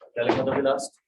क्या लिखा था लास्ट?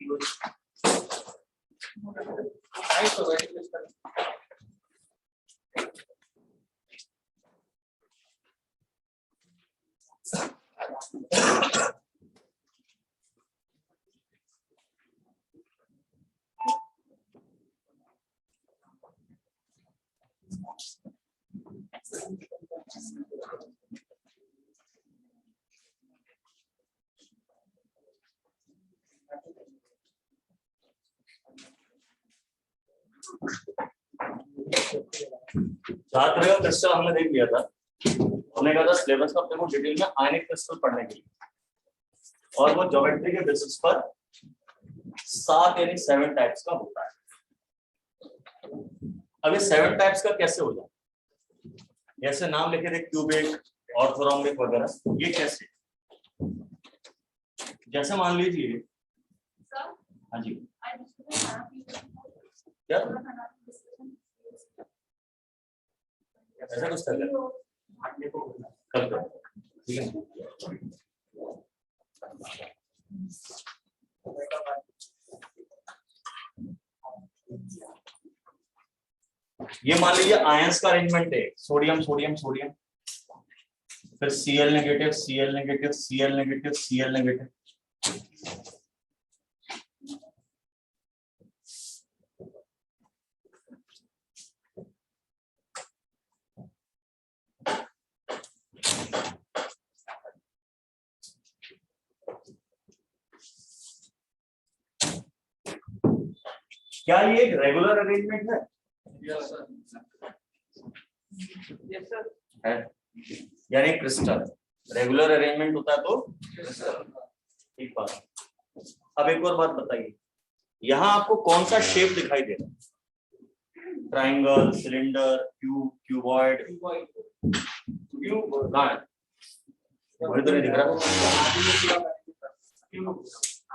याद रहेगा क्रिस्टल हमने देख लिया था, हमने कहा था सिलेबस में अपने को डिटेल में आयनिक क्रिस्टल पढ़ने के लिए, और वो ज्योमेट्री के बेसिस पर 7 यानी 7 टाइप्स का होता है। अब ये 7 टाइप्स का कैसे हो जाए? जैसे नाम लिखे थे क्यूबिक, ऑर्थोरोम्बिक वगैरह, ये कैसे? जैसे मान लीजिए, हाँ जी, क्या ऐसा कुछ कर ठीक है। ये मान लीजिए आयंस का अरेंजमेंट है, सोडियम सोडियम सोडियम, फिर Cl negative Cl negative Cl negative Cl negative. क्या ये एक रेगुलर अरेंजमेंट है? यस सर है। यानी क्रिस्टल रेगुलर अरेंजमेंट होता है तो ठीक बात। अब एक और बात बताइए, यहां आपको कौन सा शेप दिखाई दे रहा है? Triangle, cylinder, cube, cuboid, cube कहां है? वही तो नहीं दिख रहा।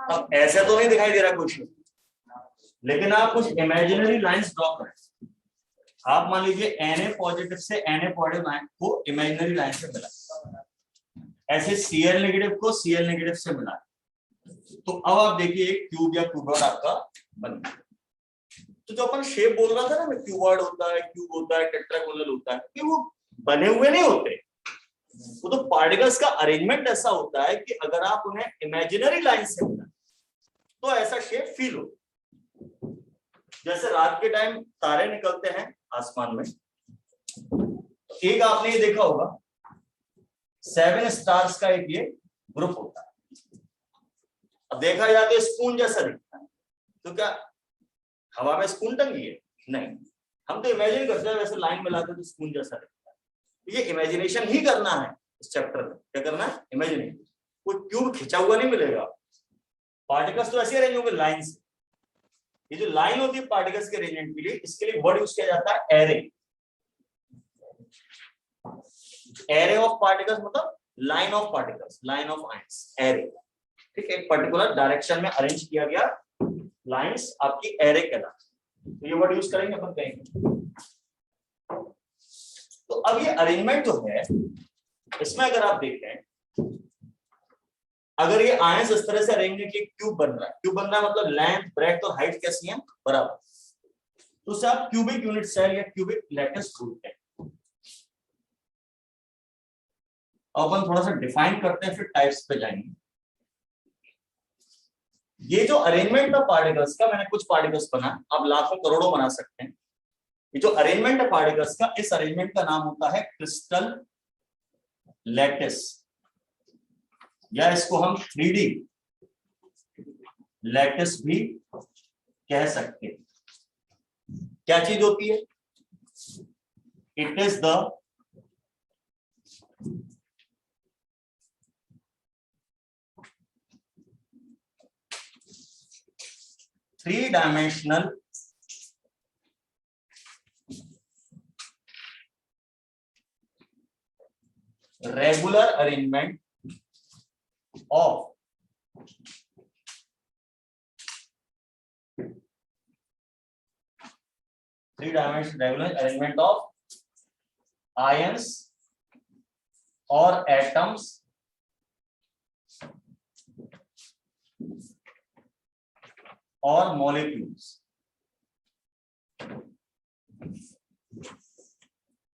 अब ऐसे तो नहीं दिखाई दे रहा कुछ, लेकिन आप कुछ इमेजिनरी लाइंस ड्रॉ करें। आप मान लीजिए Na पॉजिटिव से Na पॉजिटिव लाइन को इमेजिनरी लाइन से मिला, ऐसे Cl नेगेटिव को Cl नेगेटिव से मिला, तो अब आप देखिए एक क्यूब या क्यूबॉइड आपका बन गया। तो जो अपन शेप बोल रहा था ना, क्यूबॉइड होता है, क्यूब होता है, टेट्रागोनल होता है, कि वो बने हुए नहीं होते, वो तो पार्टिकल्स का अरेंजमेंट ऐसा होता है कि अगर आप उन्हें इमेजिनरी लाइन से मिला तो ऐसा शेप फील हो। जैसे रात के टाइम तारे निकलते हैं आसमान में, एक आपने ये देखा होगा 7 स्टार्स का एक ये ग्रुप होता है। अब देखा जाए तो स्पून जैसा दिखता है, तो क्या हवा में स्पून टंगी है? नहीं, हम तो इमेजिन करते हैं वैसे लाइन मिलाते तो स्पून जैसा दिखता है। ये इमेजिनेशन ही करना है इस चैप्टर में। क्या करना है? इमेजिनेशन। कोई क्यूब खिंचा हुआ नहीं मिलेगा, पार्टिकल्स तो ऐसे अरेंज होंगे लाइन से। ये जो लाइन होती है पार्टिकल्स के अरेंजमेंट के लिए, इसके लिए वर्ड यूज किया जाता है एरे। एरे ऑफ पार्टिकल्स मतलब line of particles, line of ions, array. ठीक है, एक पर्टिकुलर डायरेक्शन में अरेंज किया गया लाइंस आपकी एरे कहलाती है। तो ये वर्ड यूज करेंगे अपन कहेंगे। तो अब ये अरेंजमेंट जो है, इसमें अगर आप देखें, अगर ये आयंस इस तरह से अरेंज है कि क्यूब बन रहा है, क्यूब बन रहा है मतलब लेंथ, ब्रेड्थ और हाइट कैसी है? बराबर, तो उसे आप क्यूबिक यूनिट सेल या क्यूबिक लैटिस बोलते हैं। अब अपन थोड़ा सा डिफाइन करते हैं, फिर टाइप्स पे जाएंगे। ये जो अरेंजमेंट था पार्टिकल्स का, मैंने कुछ पार्टिकल्स बना, आप लाखों करोड़ों बना सकते हैं। ये जो अरेंजमेंट है पार्टिकल्स का, इस अरेंजमेंट का नाम होता है क्रिस्टल लैटिस, या इसको हम 3D लैटिस भी कह सकते हैं। क्या चीज होती है? It is the three-dimensional regular arrangement of three dimensional regular arrangement of ions और एटम्स और मॉलिक्यूल्स।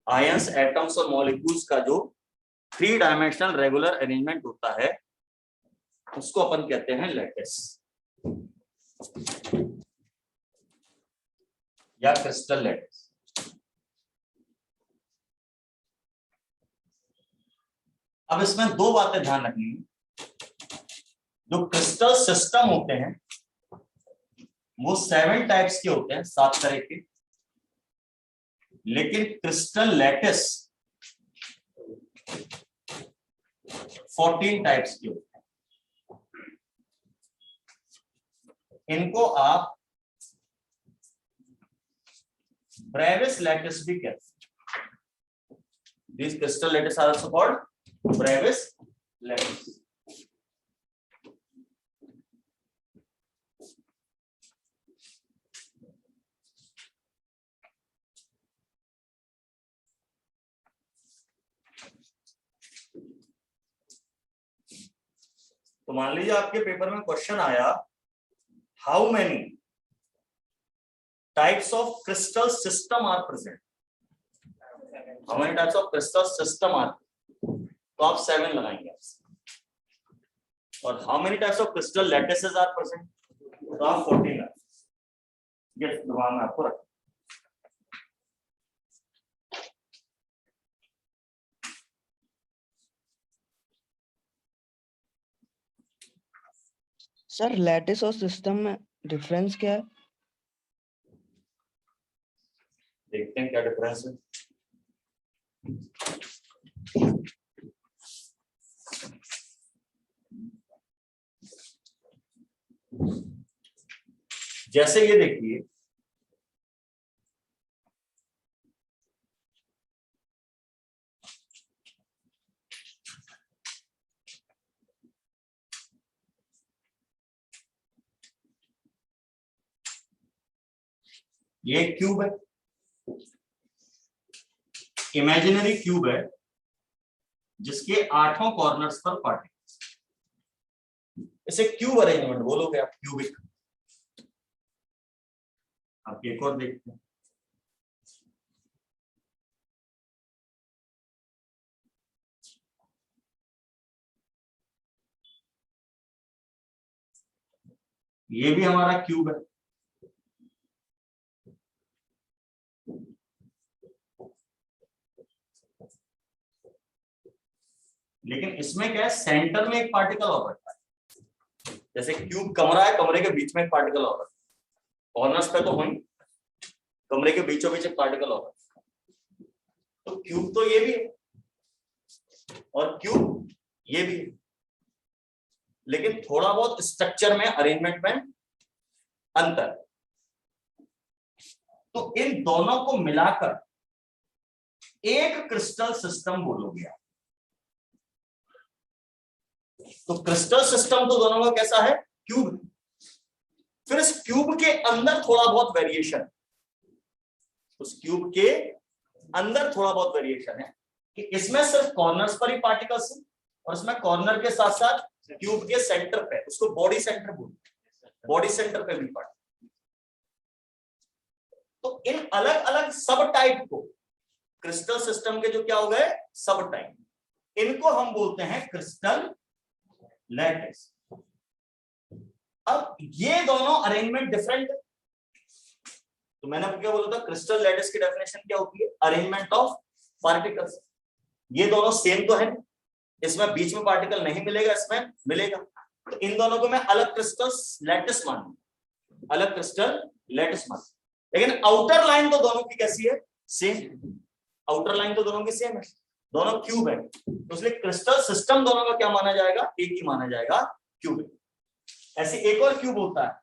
आयंस, एटम्स और मॉलिक्यूल्स का जो थ्री डायमेंशनल रेगुलर अरेंजमेंट होता है उसको अपन कहते हैं लैटिस या क्रिस्टल लैटिस। अब इसमें दो बातें ध्यान रखनी है। जो क्रिस्टल सिस्टम होते हैं वो 7 टाइप्स के होते हैं, 7 तरह के, लेकिन क्रिस्टल लैटिस 14 टाइप्स के होते हैं। इनको आप ब्रेविस लैटिस भी कहते हैं। This crystal lattice are also called Bravais lattice. तो मान लीजिए आपके पेपर में क्वेश्चन आया, how many types of crystal system are present, how many types of crystal system are, तो आप 7 लगाएंगे। और how many types of crystal lattices are present, तो आप 14 लगाएंगे। ये दिमाग में आपको रखना। सर लैटिस और सिस्टम में डिफरेंस क्या है? देखते हैं क्या डिफरेंस है। जैसे ये देखिए, ये क्यूब है, इमेजिनरी क्यूब है जिसके 8 कॉर्नर्स पर पार्टिकल्स। इसे क्यूब अरेंजमेंट बोलोगे आप, क्यूबिक। आप एक और देखते हैं, ये भी हमारा क्यूब है। लेकिन इसमें क्या है, सेंटर में एक पार्टिकल और रखा है। जैसे क्यूब कमरा है, कमरे के बीच में एक पार्टिकल और रखा है। कॉर्नर्स पे तो वही, कमरे के बीचों बीच एक पार्टिकल और रखा है। तो क्यूब तो ये भी है और क्यूब ये भी है, लेकिन थोड़ा बहुत स्ट्रक्चर में, अरेंजमेंट में अंतर। तो इन दोनों को मिलाकर एक क्रिस्टल सिस्टम बोलोगे आप। तो क्रिस्टल सिस्टम तो दोनों का कैसा है, क्यूब। फिर इस क्यूब के अंदर थोड़ा बहुत वेरिएशन, उस क्यूब के अंदर थोड़ा बहुत वेरिएशन है कि इसमें सिर्फ कॉर्नर्स पर ही पार्टिकल्स हैं और इसमें कॉर्नर के साथ साथ क्यूब के सेंटर पे, उसको बॉडी सेंटर बोलते हैं, बॉडी सेंटर पे भी पार्टिकल। तो इन अलग अलग सब टाइप को, क्रिस्टल सिस्टम के जो क्या हो गए सब टाइप, इनको हम बोलते हैं क्रिस्टल लैटिस। अब ये दोनों अरेंजमेंट डिफरेंट है। तो मैंने आपको क्या बोला था, क्रिस्टल लैटिस की डेफिनेशन क्या होती है, अरेंजमेंट ऑफ पार्टिकल्स। ये दोनों सेम तो है, इसमें बीच में पार्टिकल नहीं मिलेगा, इसमें मिलेगा। तो इन दोनों को मैं अलग क्रिस्टल लैटिस मानूंगा, अलग क्रिस्टल लैटिस मान। लेकिन आउटर लाइन तो दोनों की कैसी है, सेम। आउटर लाइन तो दोनों की सेम है, दोनों क्यूब है। तो इसलिए क्रिस्टल सिस्टम दोनों का क्या माना जाएगा, एक ही माना जाएगा, क्यूब। ऐसे एक और क्यूब होता है,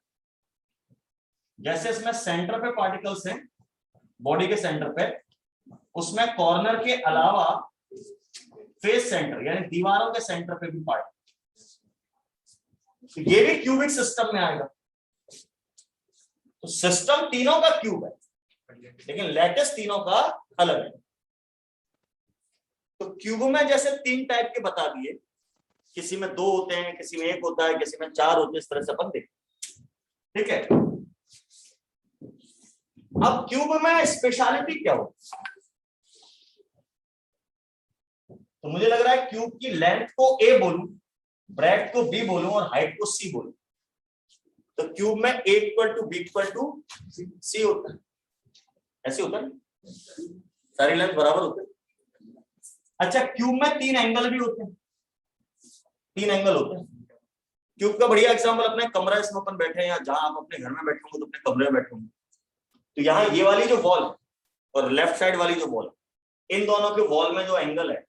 जैसे इसमें सेंटर पे पार्टिकल्स हैं, बॉडी के सेंटर पे, उसमें कॉर्नर के अलावा फेस सेंटर यानी दीवारों के सेंटर पे भी पार्टिकल, तो ये भी क्यूबिक सिस्टम में आएगा। तो सिस्टम तीनों का क्यूब है, लेकिन लैटिस तीनों का अलग है। तो क्यूब में जैसे 3 टाइप के बता दिए, किसी में 2 होते हैं, किसी में 1 होता है, किसी में 4 होते हैं, इस तरह से अपन देखें। ठीक है, अब क्यूब में स्पेशलिटी क्या हो? तो मुझे लग रहा है क्यूब की लेंथ को A बोलूं, ब्रेड्थ को B बोलूं और हाइट को C बोलूं, तो क्यूब में A equal to B equal to C होता है। ऐसे होता है, सारी लेंथ बराबर होते हैं। अच्छा, क्यूब में 3 एंगल भी होते हैं, 3 एंगल होते हैं। क्यूब का बढ़िया एग्जांपल अपने कमरा, इसमें अपन बैठे हैं, या जहां आप अपने घर में बैठे होंगे तो अपने कमरे में बैठे होंगे, तो यहाँ ये वाली जो वॉल और लेफ्ट साइड वाली जो वॉल, इन दोनों के वॉल में जो एंगल है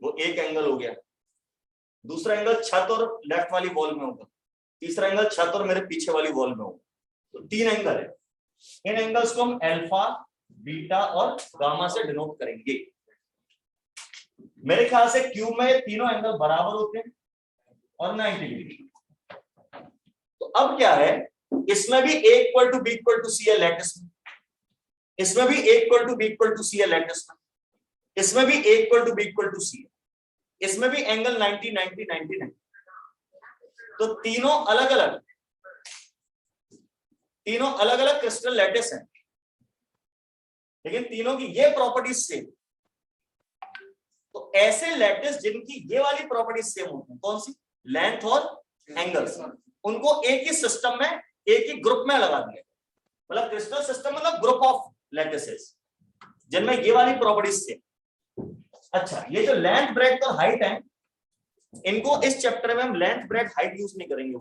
वो एक एंगल हो गया। दूसरा एंगल छत और लेफ्ट वाली वॉल में होगा, तीसरा एंगल छत और मेरे पीछे वाली वॉल में होगा, तो 3 एंगल है। इन एंगल्स को हम अल्फा, बीटा और गामा से डिनोट करेंगे। मेरे ख्याल से क्यूब में तीनों एंगल बराबर होते हैं और 90 डिग्री। तो अब क्या है, इसमें भी A equal to B equal to C है लैटिस में, इसमें भी A equal to B equal to C है लैटिस में, इसमें भी A equal to B equal to C है, इसमें भी एंगल 90 90 90 90। तो तीनों अलग अलग क्रिस्टल लैटिस हैं, लेकिन तीनों की ये प्रॉपर्टीज सेम। तो ऐसे लैटिस जिनकी ये वाली प्रॉपर्टीज सेम होती है, कौन सी? लेंथ और एंगल्स, उनको एक ही सिस्टम में, एक ही ग्रुप में लगा दिया। मतलब क्रिस्टल सिस्टम मतलब ग्रुप ऑफ लैटिसेस जिनमें ये वाली प्रॉपर्टीज सेम। अच्छा, ये जो लेंथ, ब्रेड्थ और हाइट है, इनको इस चैप्टर में हम लेंथ, ब्रेड्थ, हाइट यूज नहीं करेंगे,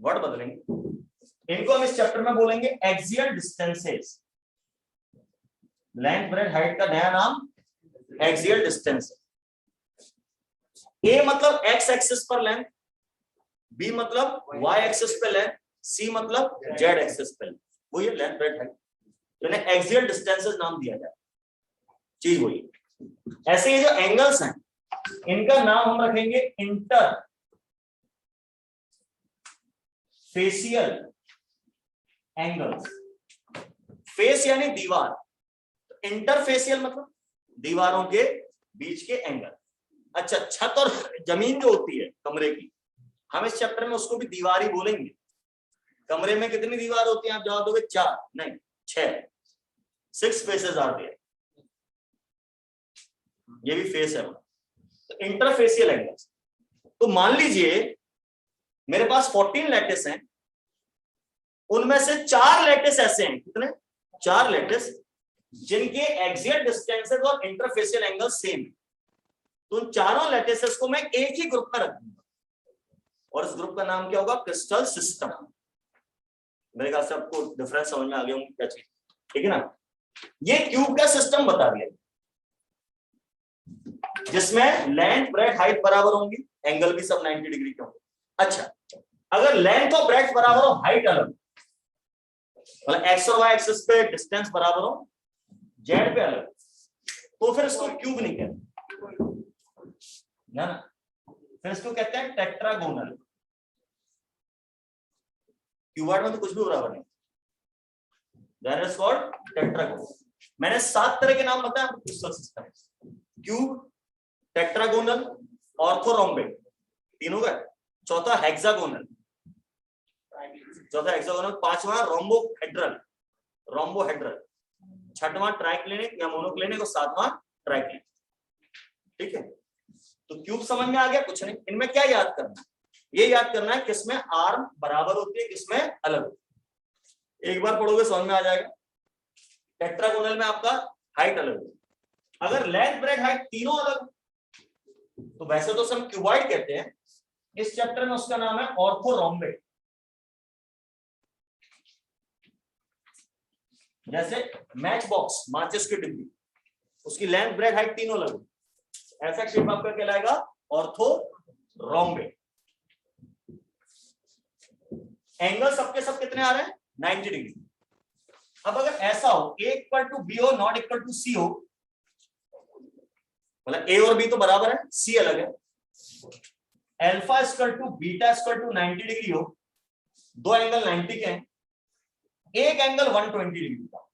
वर्ड बदलेंगे। इनको हम इस चैप्टर में बोलेंगे axial distances. Length, breadth, height का नया नाम एक्सियल डिस्टेंस। ए मतलब एक्स एक्सिस पर लेंथ, बी मतलब वाई एक्सिस पे लेंथ, सी मतलब जेड एक्सिस पे लेंथ, वो ये लेंथ, ब्रेड्थ, हाइट, तो इन्हें एक्सियल डिस्टेंसेस नाम दिया जाए, चीज वही। ऐसे ये जो एंगल्स हैं, इनका नाम हम रखेंगे इंटर फेसियल एंगल्स। फेस यानी दीवार, इंटरफेसियल मतलब दीवारों के बीच के एंगल। अच्छा, छत और जमीन जो होती है कमरे की, हम इस चैप्टर में उसको भी दीवार ही बोलेंगे। कमरे में कितनी दीवार होती है? आप जवाब दोगे 4, नहीं 6, 6 फेसेस आर देयर, ये भी फेस है। तो इंटरफेसियल एंगल्स। तो मान लीजिए मेरे पास 14 लैटिस हैं, उनमें से 4 लैटिस ऐसे हैं, कितने? 4 लैटिस जिनके एक्सियल डिस्टेंसेस और इंटरफेसियल एंगल सेम। तो उन चारों लैटिसेस को मैं एक ही ग्रुप में रख दूंगा, और इस ग्रुप का नाम क्या होगा? Crystal system. मेरे ख्याल से आपको डिफरेंस समझ में आ गया होंगे क्या चीज, ठीक है ना? ये क्यूब का सिस्टम बता दिया, जिसमें लेंथ, ब्रेड्थ, हाइट बराबर होंगी, एंगल भी सब 90 डिग्री के होंगे। अच्छा, अगर लेंथ और ब्रेड्थ बराबर हो, हाइट अलग, मतलब एक्स और वाई एक्सिस पे डिस्टेंस बराबर हो, जेड पे अलग, तो फिर इसको क्यूब नहीं कहते ना, फिर इसको कहते हैं टेट्रागोनल। क्यूबॉइड में तो कुछ भी बराबर नहीं, दैट इज कॉल्ड टेट्रागोनल। मैंने 7 तरह के नाम बताया आपको crystal system, cube, tetragonal, orthorhombic, तीनों का, चौथा हेक्सागोनल, पांचवा रोम्बोहेड्रल, छठवां ट्राइक्लिनिक या मोनोक्लिनिक और सातवां ट्राइक्लिनिक। ठीक है, तो क्यूब समझ में आ गया? कुछ नहीं, इनमें क्या याद करना है? ये याद करना है किसमें आर्म बराबर होती है, किसमें अलग होती है। एक बार पढ़ोगे समझ में आ जाएगा। टेट्रागोनल में आपका हाइट अलग होगी, अगर लेंथ, ब्रेड्थ, हाइट तीनों अलग, तो वैसे तो सब क्यूबॉइड कहते हैं, इस चैप्टर में उसका नाम है ऑर्थोरोम्बिक। जैसे मैच बॉक्स, माचिस की डिब्बी, उसकी लेंथ, ब्रेड्थ, हाइट तीनों अलग, ऐसा शेप आपका कहलाएगा ऑर्थोरोम्बिक। एंगल सबके सब कितने आ रहे हैं? 90 डिग्री। अब अगर ऐसा हो, A इक्वल टू B हो, नॉट इक्वल टू C हो, मतलब A और B तो बराबर है, C अलग है, alpha equal to beta equal to 90 degree हो, दो एंगल 90 के हैं, एक एंगल 120 डिग्री का।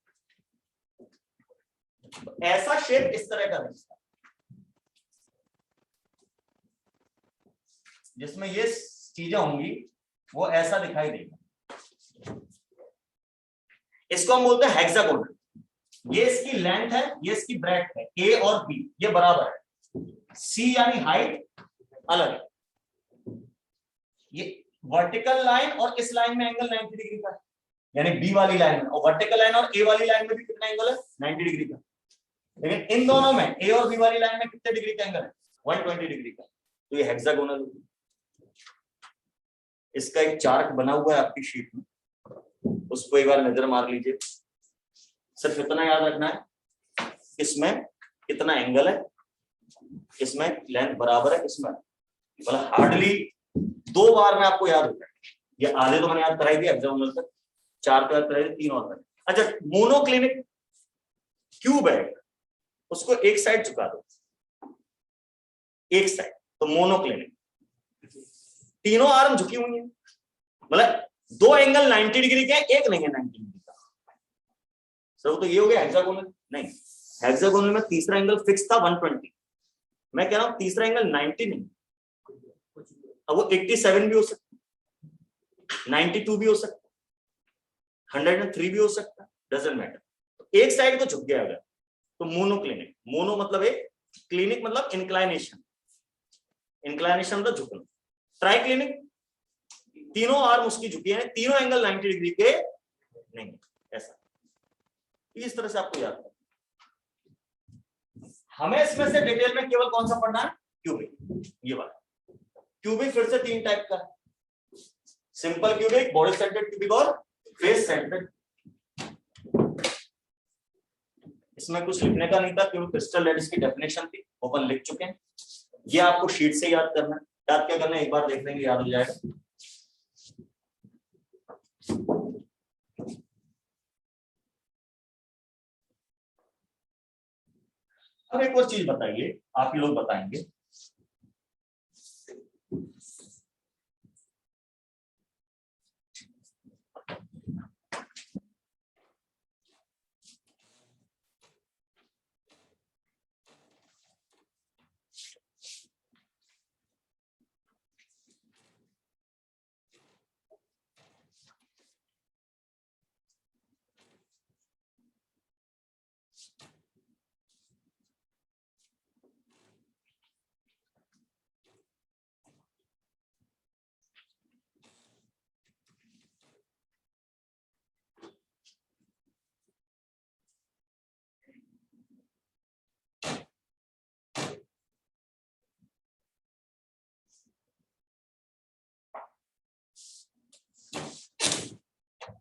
ऐसा शेप इस तरह का रहेगा जिसमें ये चीजें होंगी, वो ऐसा दिखाई देगा। इसको हम बोलते हैं हेक्सागोनल। ये इसकी लेंथ है, ये इसकी ब्रेड्थ है, ए और बी ये बराबर है, सी यानी हाइट अलग है। ये वर्टिकल लाइन और इस लाइन में एंगल 90 डिग्री का है, यानी बी वाली लाइन में, और वर्टिकल लाइन और ए वाली लाइन में भी कितना एंगल है, 90 डिग्री का। लेकिन इन दोनों में ए और बी वाली लाइन में कितने डिग्री का एंगल है, 120 डिग्री का। तो ये हेक्सागोनल होगी। इसका एक चार्ट बना हुआ है आपकी शीट में, उसको एक बार नजर मार लीजिए। सिर्फ इतना याद रखना है, इसमें कितना एंगल है, इसमें लेंथ बराबर है, इसमें मतलब हार्डली 2 बार में आपको याद होता है। ये आधे तो मैंने याद कराई थी हेक्सागोनल तक, 4 तो याद कराई थी, 3 और तक। अच्छा, मोनोक्लिनिक क्यूब है, उसको एक साइड झुका दो, एक साइड, तो मोनोक्लिनिक। तीनों आर्म झुकी हुई है, मतलब 2 एंगल 90 डिग्री के, एक नहीं है 90 डिग्री का। सब तो ये हो गया हेक्सागोनल। नहीं, हेक्सागोनल में तीसरा एंगल फिक्स था 120। मैं कह रहा हूं तीसरा एंगल 90 नहीं, अब वो 87 भी हो सकता, 92 भी हो सकता, 103 भी हो सकता, डजंट मैटर। एक साइड को झुक गया अगर, तो मोनोक्लिनिक। मोनो मतलब एक, क्लिनिक मतलब इंक्लाइनेशन, इंक्लाइनेशन मतलब झुकना। ट्राइक्लिनिक, तीनों आर्म उसकी झुकी है, तीनों एंगल 90 डिग्री के नहीं, ऐसा। इस तरह से आपको याद करना। हमें इसमें से डिटेल में केवल कौन सा पढ़ना है, क्यूबिक। ये वाला क्यूबिक फिर से 3 टाइप का है, simple cubic, body centred cubic और फेस सेंटर्ड। इसमें कुछ लिखने का नहीं था क्योंकि क्रिस्टल लैटिस की डेफिनेशन थी, ओपन लिख चुके हैं। ये आपको शीट से याद करना है। याद क्या करना है, एक बार देख लेंगे याद हो जाएगा। अब एक और चीज बताइए, आप ही लोग बताएंगे।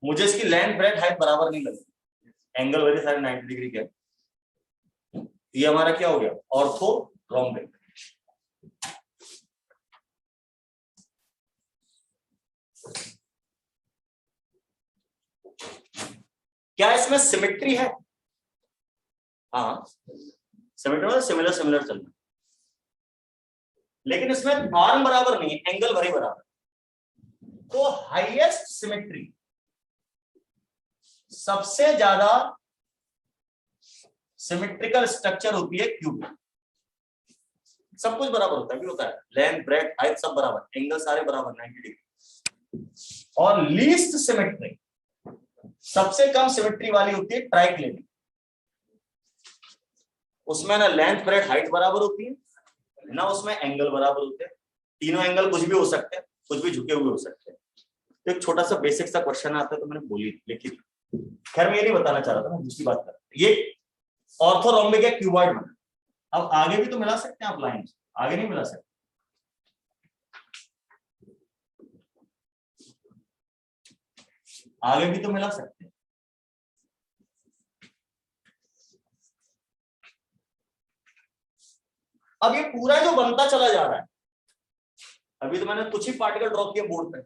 मुझे इसकी लेंथ ब्रेड्थ हाइट बराबर नहीं लगी, एंगल वजह सारे 90 डिग्री के। ये हमारा क्या हो गया, ऑर्थो रोम्बिक। क्या इसमें सिमेट्री है? हाँ, सिमेट्री मतलब सिमिलर सिमिलर चलना, लेकिन इसमें आर्म बराबर नहीं है, एंगल भरी बराबर। तो हाईएस्ट सिमेट्री, सबसे ज्यादा सिमेट्रिकल स्ट्रक्चर होती है क्यूब। सब कुछ बराबर होता है, भी होता है, लेंथ ब्रेड्थ हाइट सब बराबर, एंगल सारे बराबर 90 डिग्री। और लीस्ट सिमेट्री, सबसे कम सिमेट्री वाली होती है ट्राइक्लिनिक। उसमें ना लेंथ ब्रेड्थ हाइट बराबर होती है, ना उसमें एंगल बराबर होते हैं। तीनों एंगल कुछ भी हो सकते हैं, कुछ भी झुके हुए हो सकते हैं। तो एक छोटा सा बेसिक सा क्वेश्चन आता है, तो मैंने बोली लिखी थी। खैर मैं ये नहीं बताना चाह रहा था, मैं दूसरी बात कर रहा था। ये ऑर्थोरोम्बिक है, क्यूबॉइड बना। अब आगे भी तो मिला सकते हैं आप लाइन, आगे नहीं मिला सकते। आगे भी तो मिला सकते हैं। अब ये पूरा जो बनता चला जा रहा है, अभी तो मैंने कुछ ही पार्टिकल ड्रॉप किए बोर्ड पे।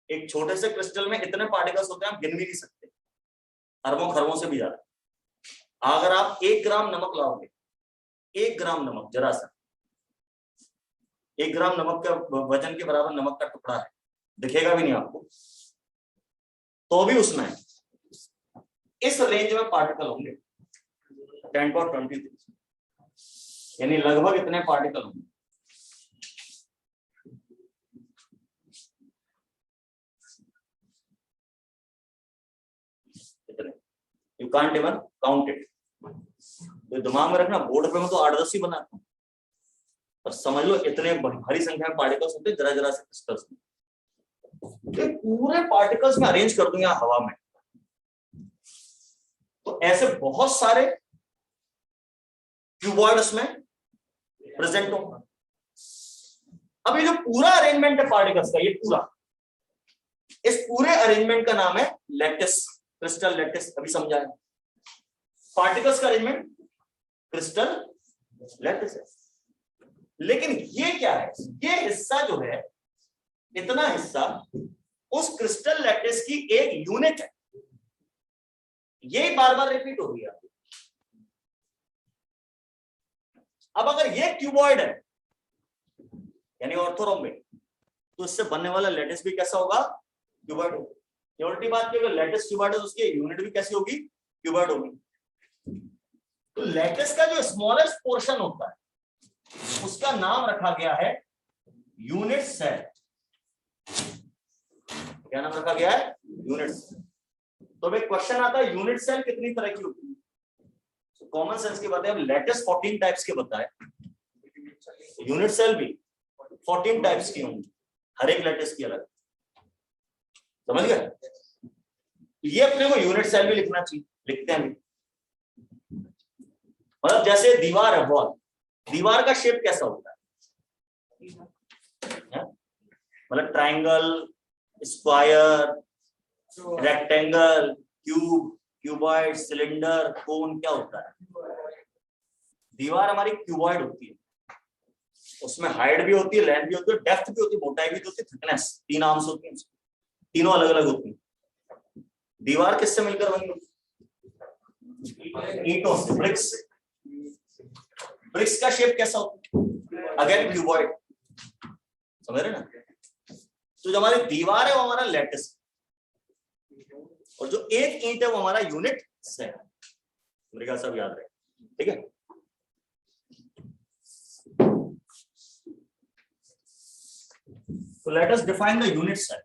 एक छोटे से क्रिस्टल में इतने पार्टिकल्स होते हैं आप गिन भी नहीं सकते, अरबों खरबों से भी ज्यादा। अगर आप 1 ग्राम नमक लाओगे, 1 ग्राम नमक, जरा सा 1 ग्राम नमक का वजन के बराबर नमक का टुकड़ा है, दिखेगा भी नहीं आपको। तो भी उसमें इस रेंज में पार्टिकल होंगे 10^23, यानी लगभग इतने पार्टिकल होंगे। You can't even count it. तो दिमाग में रखना, बोर्ड पे मैं तो 8-10 ही बनाता हूँ, और समझ लो इतने भारी संख्या में पार्टिकल्स होते हैं जरा जरा से क्रिस्टल्स में। तो पूरे पार्टिकल्स में अरेंज कर दूंगा हवा में, तो ऐसे बहुत सारे क्यूबॉइड उसमें प्रेजेंट होगा। अब ये जो पूरा अरेंजमेंट है पार्टिकल्स का, ये पूरा, इस पूरे अरेंजमेंट का नाम है लैटिस, क्रिस्टल लैटिस। अभी समझा है, पार्टिकल्स का अरेंजमेंट क्रिस्टल लैटिस है। लेकिन ये क्या है, ये हिस्सा जो है, इतना हिस्सा उस क्रिस्टल लैटिस की एक यूनिट है। ये बार बार रिपीट हो रही है। अब अगर ये क्यूबॉइड है यानी ऑर्थोरोम्बिक, तो इससे बनने वाला लैटिस भी कैसा होगा, क्यूबॉइड होगा। ये उल्टी बात की, अगर लैटिस क्यूबॉइड है तो उसकी यूनिट भी कैसी होगी, क्यूबॉइड होगी। तो लैटिस का जो स्मॉलेस्ट पोर्शन होता है उसका नाम रखा गया है यूनिट सेल। क्या नाम रखा गया है, यूनिट सेल। तो एक क्वेश्चन आता है यूनिट सेल कितनी तरह की होती है, तो कॉमन सेंस की बात है। अब लैटिस 14 टाइप्स के बताए, यूनिट सेल भी 14 टाइप्स की होंगी, हर एक लैटिस की अलग। समझ गए? ये अपने को यूनिट सेल भी लिखना चाहिए, लिखते हैं। मतलब जैसे दीवार है, वॉल, दीवार का शेप कैसा होता है? मतलब triangle, square, rectangle, cube, cuboid, cylinder, cone, क्या होता है? दीवार हमारी क्यूबॉइड होती है, उसमें हाइट भी होती है, लेंथ भी होती है, डेप्थ भी होती है, मोटाई भी होती है, थिकनेस, 3 आर्म्स होती है, तीनों अलग अलग होती है। दीवार किससे मिलकर बनी होती है? ईंटों से, ब्रिक्स। ब्रिक्स का शेप कैसा होता है? Again cuboid. समझ रहे ना? तो जो हमारी दीवार है वो हमारा लैटिस, और जो एक ईंट है वो हमारा यूनिट सेल। मेरे ख्याल सब याद रहे, ठीक है? So let us define the unit cell.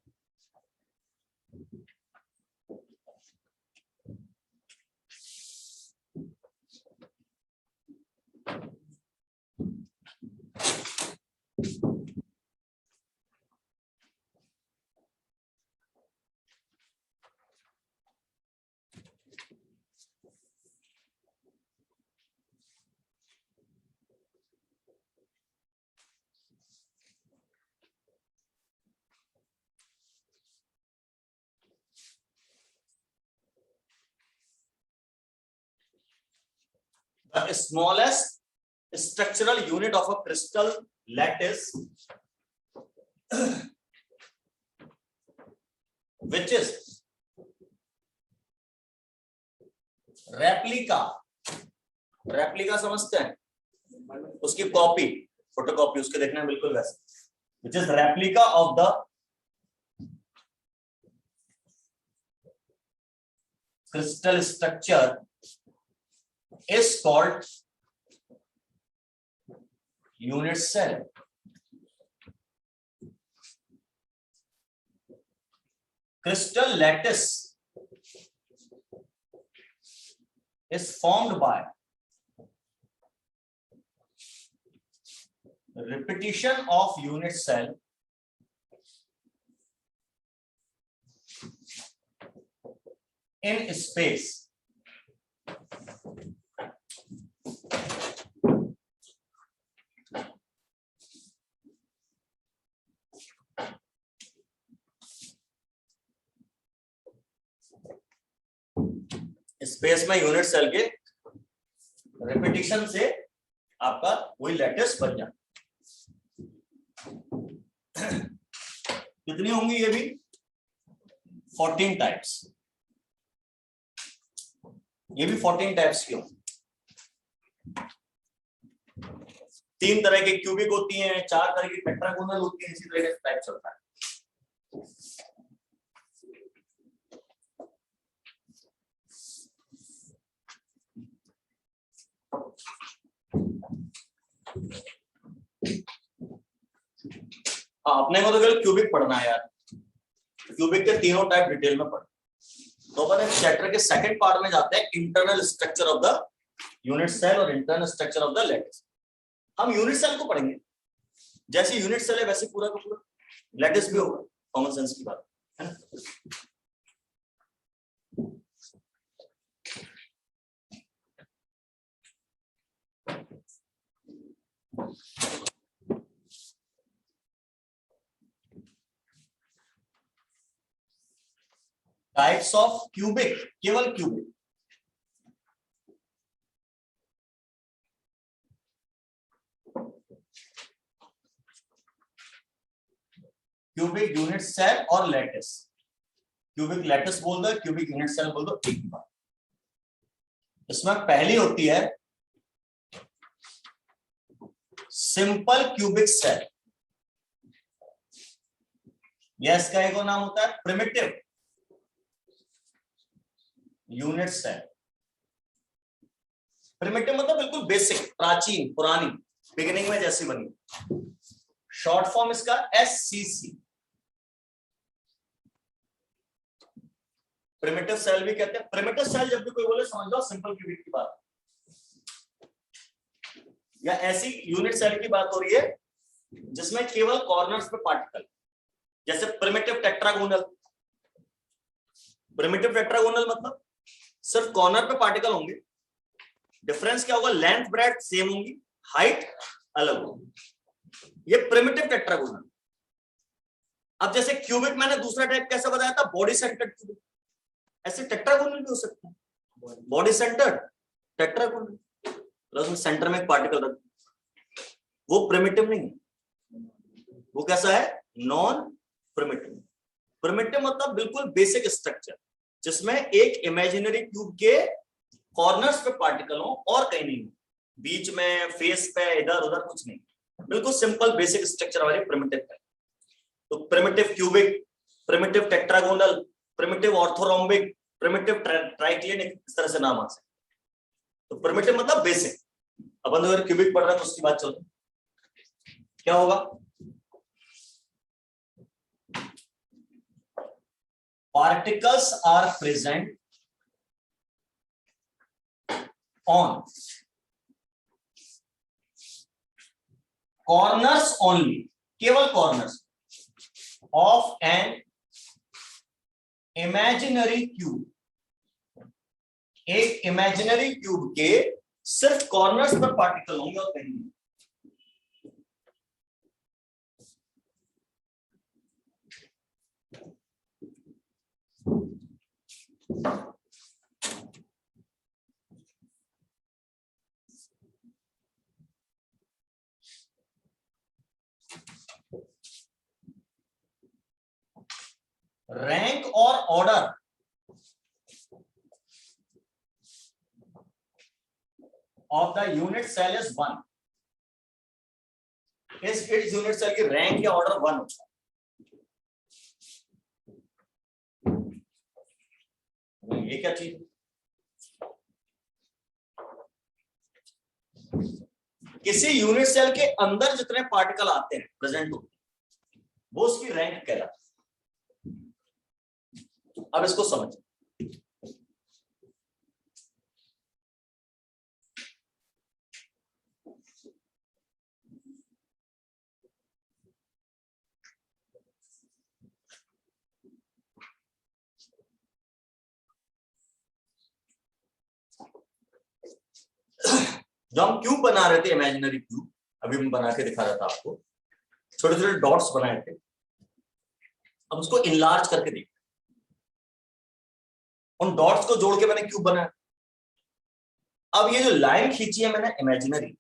The smallest structural unit of a crystal lattice, which is replica. Replica समझते हैं? उसकी कॉपी, फोटोकॉपी, उसके देखना है बिल्कुल वैसे। which is replica of the crystal structure is called unit cell. Crystal lattice is formed by repetition of unit cell in space. Space में unit cell के रिपीटिशन से आपका वही लैटिस बन जाता। कितनी होंगी ये भी? 14 टाइप्स। ये भी 14 टाइप्स की होंगी। 3 तरह की क्यूबिक होती हैं, 4 तरह की टेट्रागोनल होती है, इसी तरह का टाइप चलता है। अपने को तो केवल क्यूबिक पढ़ना है यार, क्यूबिक के तीनों टाइप डिटेल में पढ़। तो अपन इस चैप्टर के सेकंड पार्ट में जाते हैं, internal structure of the unit cell और internal structure of the lattice. हम यूनिट सेल को पढ़ेंगे, जैसे यूनिट सेल है वैसे पूरा का पूरा लैटिस भी होगा, कॉमन सेंस की बात है ना। टाइप्स ऑफ क्यूबिक, केवल क्यूबिक। क्यूबिक यूनिट सेल और लैटिस, क्यूबिक लैटिस बोल दो, क्यूबिक यूनिट सेल बोल दो, एक बात। इसमें पहली होती है सिंपल क्यूबिक सेल, यह इसका एक और नाम होता है प्रिमिटिव यूनिट सेल। प्रिमिटिव मतलब बिल्कुल बेसिक, प्राचीन, पुरानी, बिगिनिंग में जैसी बनी। शॉर्ट फॉर्म इसका SCC, प्रिमिटिव सेल भी कहते हैं। प्रिमिटिव सेल जब भी कोई बोले समझ लो सिंपल क्यूबिक की बात, या ऐसी यूनिट सेल की बात हो रही है जिसमें केवल कॉर्नर्स पे पार्टिकल, जैसे प्रिमिटिव टेट्रागोनल। प्रिमिटिव टेट्रागोनल मतलब सिर्फ कॉर्नर पे पार्टिकल होंगे, डिफरेंस क्या होगा, लेंथ ब्रेड्थ सेम होंगी, हाइट अलग होगी। ये प्रिमिटिव टेट्रागोनल। अब जैसे क्यूबिक मैंने दूसरा टाइप कैसे बताया था, बॉडी सेंटर्ड क्यूबिक, ऐसे टेट्रागोनल भी हो सकता है, बॉडी सेंटर्ड टेट्रागोनल, उसमें सेंटर में एक पार्टिकल रख, वो प्रिमिटिव नहीं है, वो कैसा है, नॉन प्रिमिटिव। प्रिमिटिव मतलब बिल्कुल बेसिक स्ट्रक्चर, जिसमें एक इमेजिनरी क्यूब के कॉर्नर्स पे पार्टिकल हो और कहीं नहीं, बीच में फेस पे इधर उधर कुछ नहीं, बिल्कुल सिंपल बेसिक स्ट्रक्चर वाले प्रिमिटिव है। तो primitive cubic, primitive tetragonal, primitive orthorhombic, primitive triclinic, इस तरह से नाम आ सकते। तो प्रिमिटिव मतलब बेसिक। अपन अगर क्यूबिक पढ़ रहे हैं तो उसकी बात चल रही, क्या होगा, particles are present on corners only, केवल corners of an imaginary cube, एक imaginary cube के सिर्फ corners पर पार्टिकल होंगे और कहीं नहीं। रैंक और order of the unit cell is 1। इस यूनिट सेल की रैंक या ऑर्डर 1 होता है। ये क्या चीज, किसी यूनिट सेल के अंदर जितने पार्टिकल आते हैं प्रेजेंट होते हैं, वो उसकी रैंक कहलाता है। अब इसको समझ, जो हम क्यूब बना रहे थे, इमेजिनरी क्यूब, अभी मैं बना के दिखा रहा था आपको, छोटे छोटे डॉट्स बनाए थे। अब उसको इनलार्ज करके देख, उन डॉट्स को जोड़ के मैंने क्यूब बनाया। अब ये जो लाइन खींची है मैंने इमेजिनरी,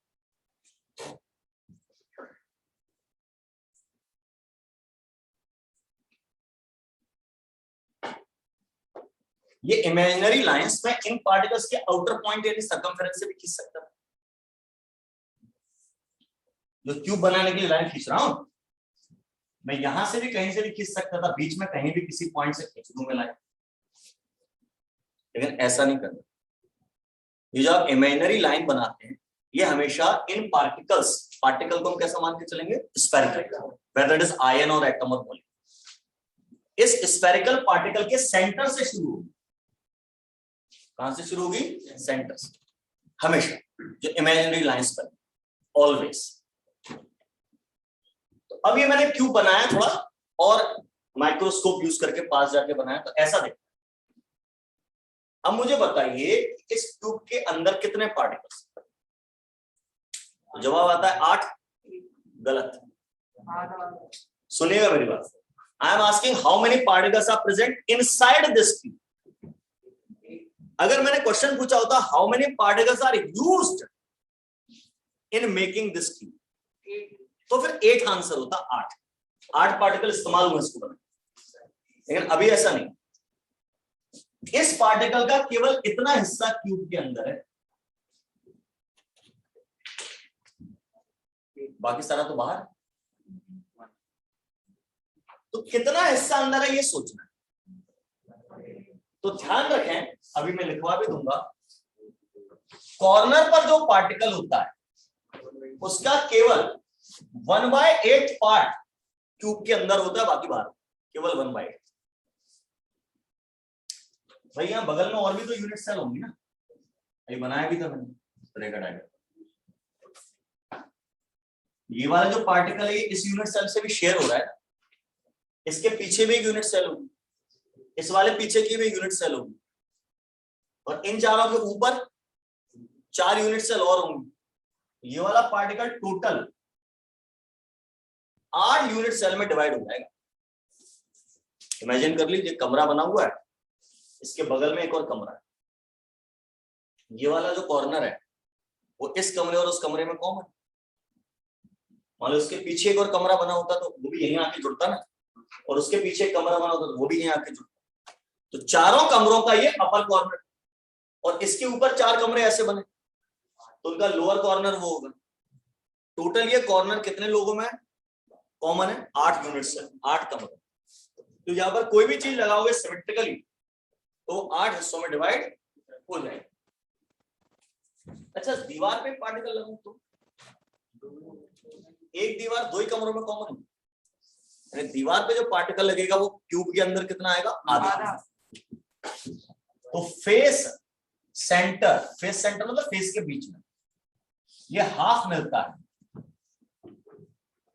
ये इमेजिनरी लाइंस में इन पार्टिकल्स के आउटर पॉइंट यानी सर्कमफेरेंस से भी खींच सकता है। जो क्यूब बनाने के लिए लाइन खींच रहा हूं मैं, यहां से भी कहीं से भी खींच सकता था, बीच में कहीं भी किसी पॉइंट से खींच दूं मैं लाइन, लेकिन ऐसा नहीं करना। ये जो आप इमेजिनरी लाइन बनाते हैं, ये हमेशा इन पार्टिकल्स, पार्टिकल को हम कैसा मान के चलेंगे, spherical, whether it is ion और एटम और मॉलिक्यूल। इस स्फेरिकल पार्टिकल के सेंटर से शुरू होगी। कहां से शुरू होगी, सेंटर से, हमेशा, जो इमेजिनरी लाइंस पर, ऑलवेज। तो अब ये मैंने क्यूब बनाया थोड़ा और माइक्रोस्कोप यूज करके पास जाके बनाया, तो ऐसा देखो। अब मुझे बताइए इस क्यूब के अंदर कितने पार्टिकल्स, तो जवाब आता है 8। गलत, सुनिएगा मेरी बात। I am asking how many particles are present inside this cube. अगर मैंने क्वेश्चन पूछा होता how many particles are used in making this cube, तो फिर 8 आंसर होता, 8 पार्टिकल इस्तेमाल हुए इसको बनाने। लेकिन अभी ऐसा नहीं, इस पार्टिकल का केवल इतना हिस्सा क्यूब के अंदर है, बाकी सारा तो बाहर। तो कितना हिस्सा अंदर है ये सोचना है। तो ध्यान रखें, अभी मैं लिखवा भी दूंगा, कॉर्नर पर जो पार्टिकल होता है उसका केवल 1/8 पार्ट क्यूब के अंदर होता है, बाकी बाहर, केवल 1/8। भाई यहां बगल में और भी तो यूनिट सेल होंगी ना, ये बनाया भी था मैंने तरह का डायग्राम। ये वाला जो पार्टिकल है इस यूनिट सेल से भी शेयर हो रहा है, इसके पीछे भी एक यूनिट सेल होगी, इस वाले पीछे की भी यूनिट सेल होगी, और इन चारों के ऊपर 4 यूनिट सेल और होंगी। ये वाला पार्टिकल टोटल 8 यूनिट सेल में डिवाइड हो जाएगा। इमेजिन कर लीजिए कमरा बना हुआ है, इसके बगल में एक और कमरा है, ये वाला जो कॉर्नर है वो इस कमरे और उस कमरे में कॉमन। मान लो उसके पीछे एक और कमरा बना होता तो वो भी यहीं आके जुड़ता ना, और उसके पीछे एक कमरा बना होता तो वो भी यहीं आके जुड़ता। तो चारों कमरों का ये अपर कॉर्नर, और इसके ऊपर 4 कमरे ऐसे बने तो उनका लोअर कॉर्नर वो होगा। टोटल ये कॉर्नर कितने लोगों में कॉमन है, 8 यूनिट से, 8 कमरे। तो यहाँ पर कोई भी चीज लगाओगे सिमेट्रिकली तो 8 हिस्सों में डिवाइड हो जाएगा। अच्छा, दीवार पे पार्टिकल लगाऊं तो एक दीवार 2 ही कमरों में कॉमन है, दीवार पे जो पार्टिकल लगेगा वो क्यूब के अंदर कितना आएगा, आधा। तो फेस सेंटर मतलब फेस के बीच में ये हाफ मिलता है,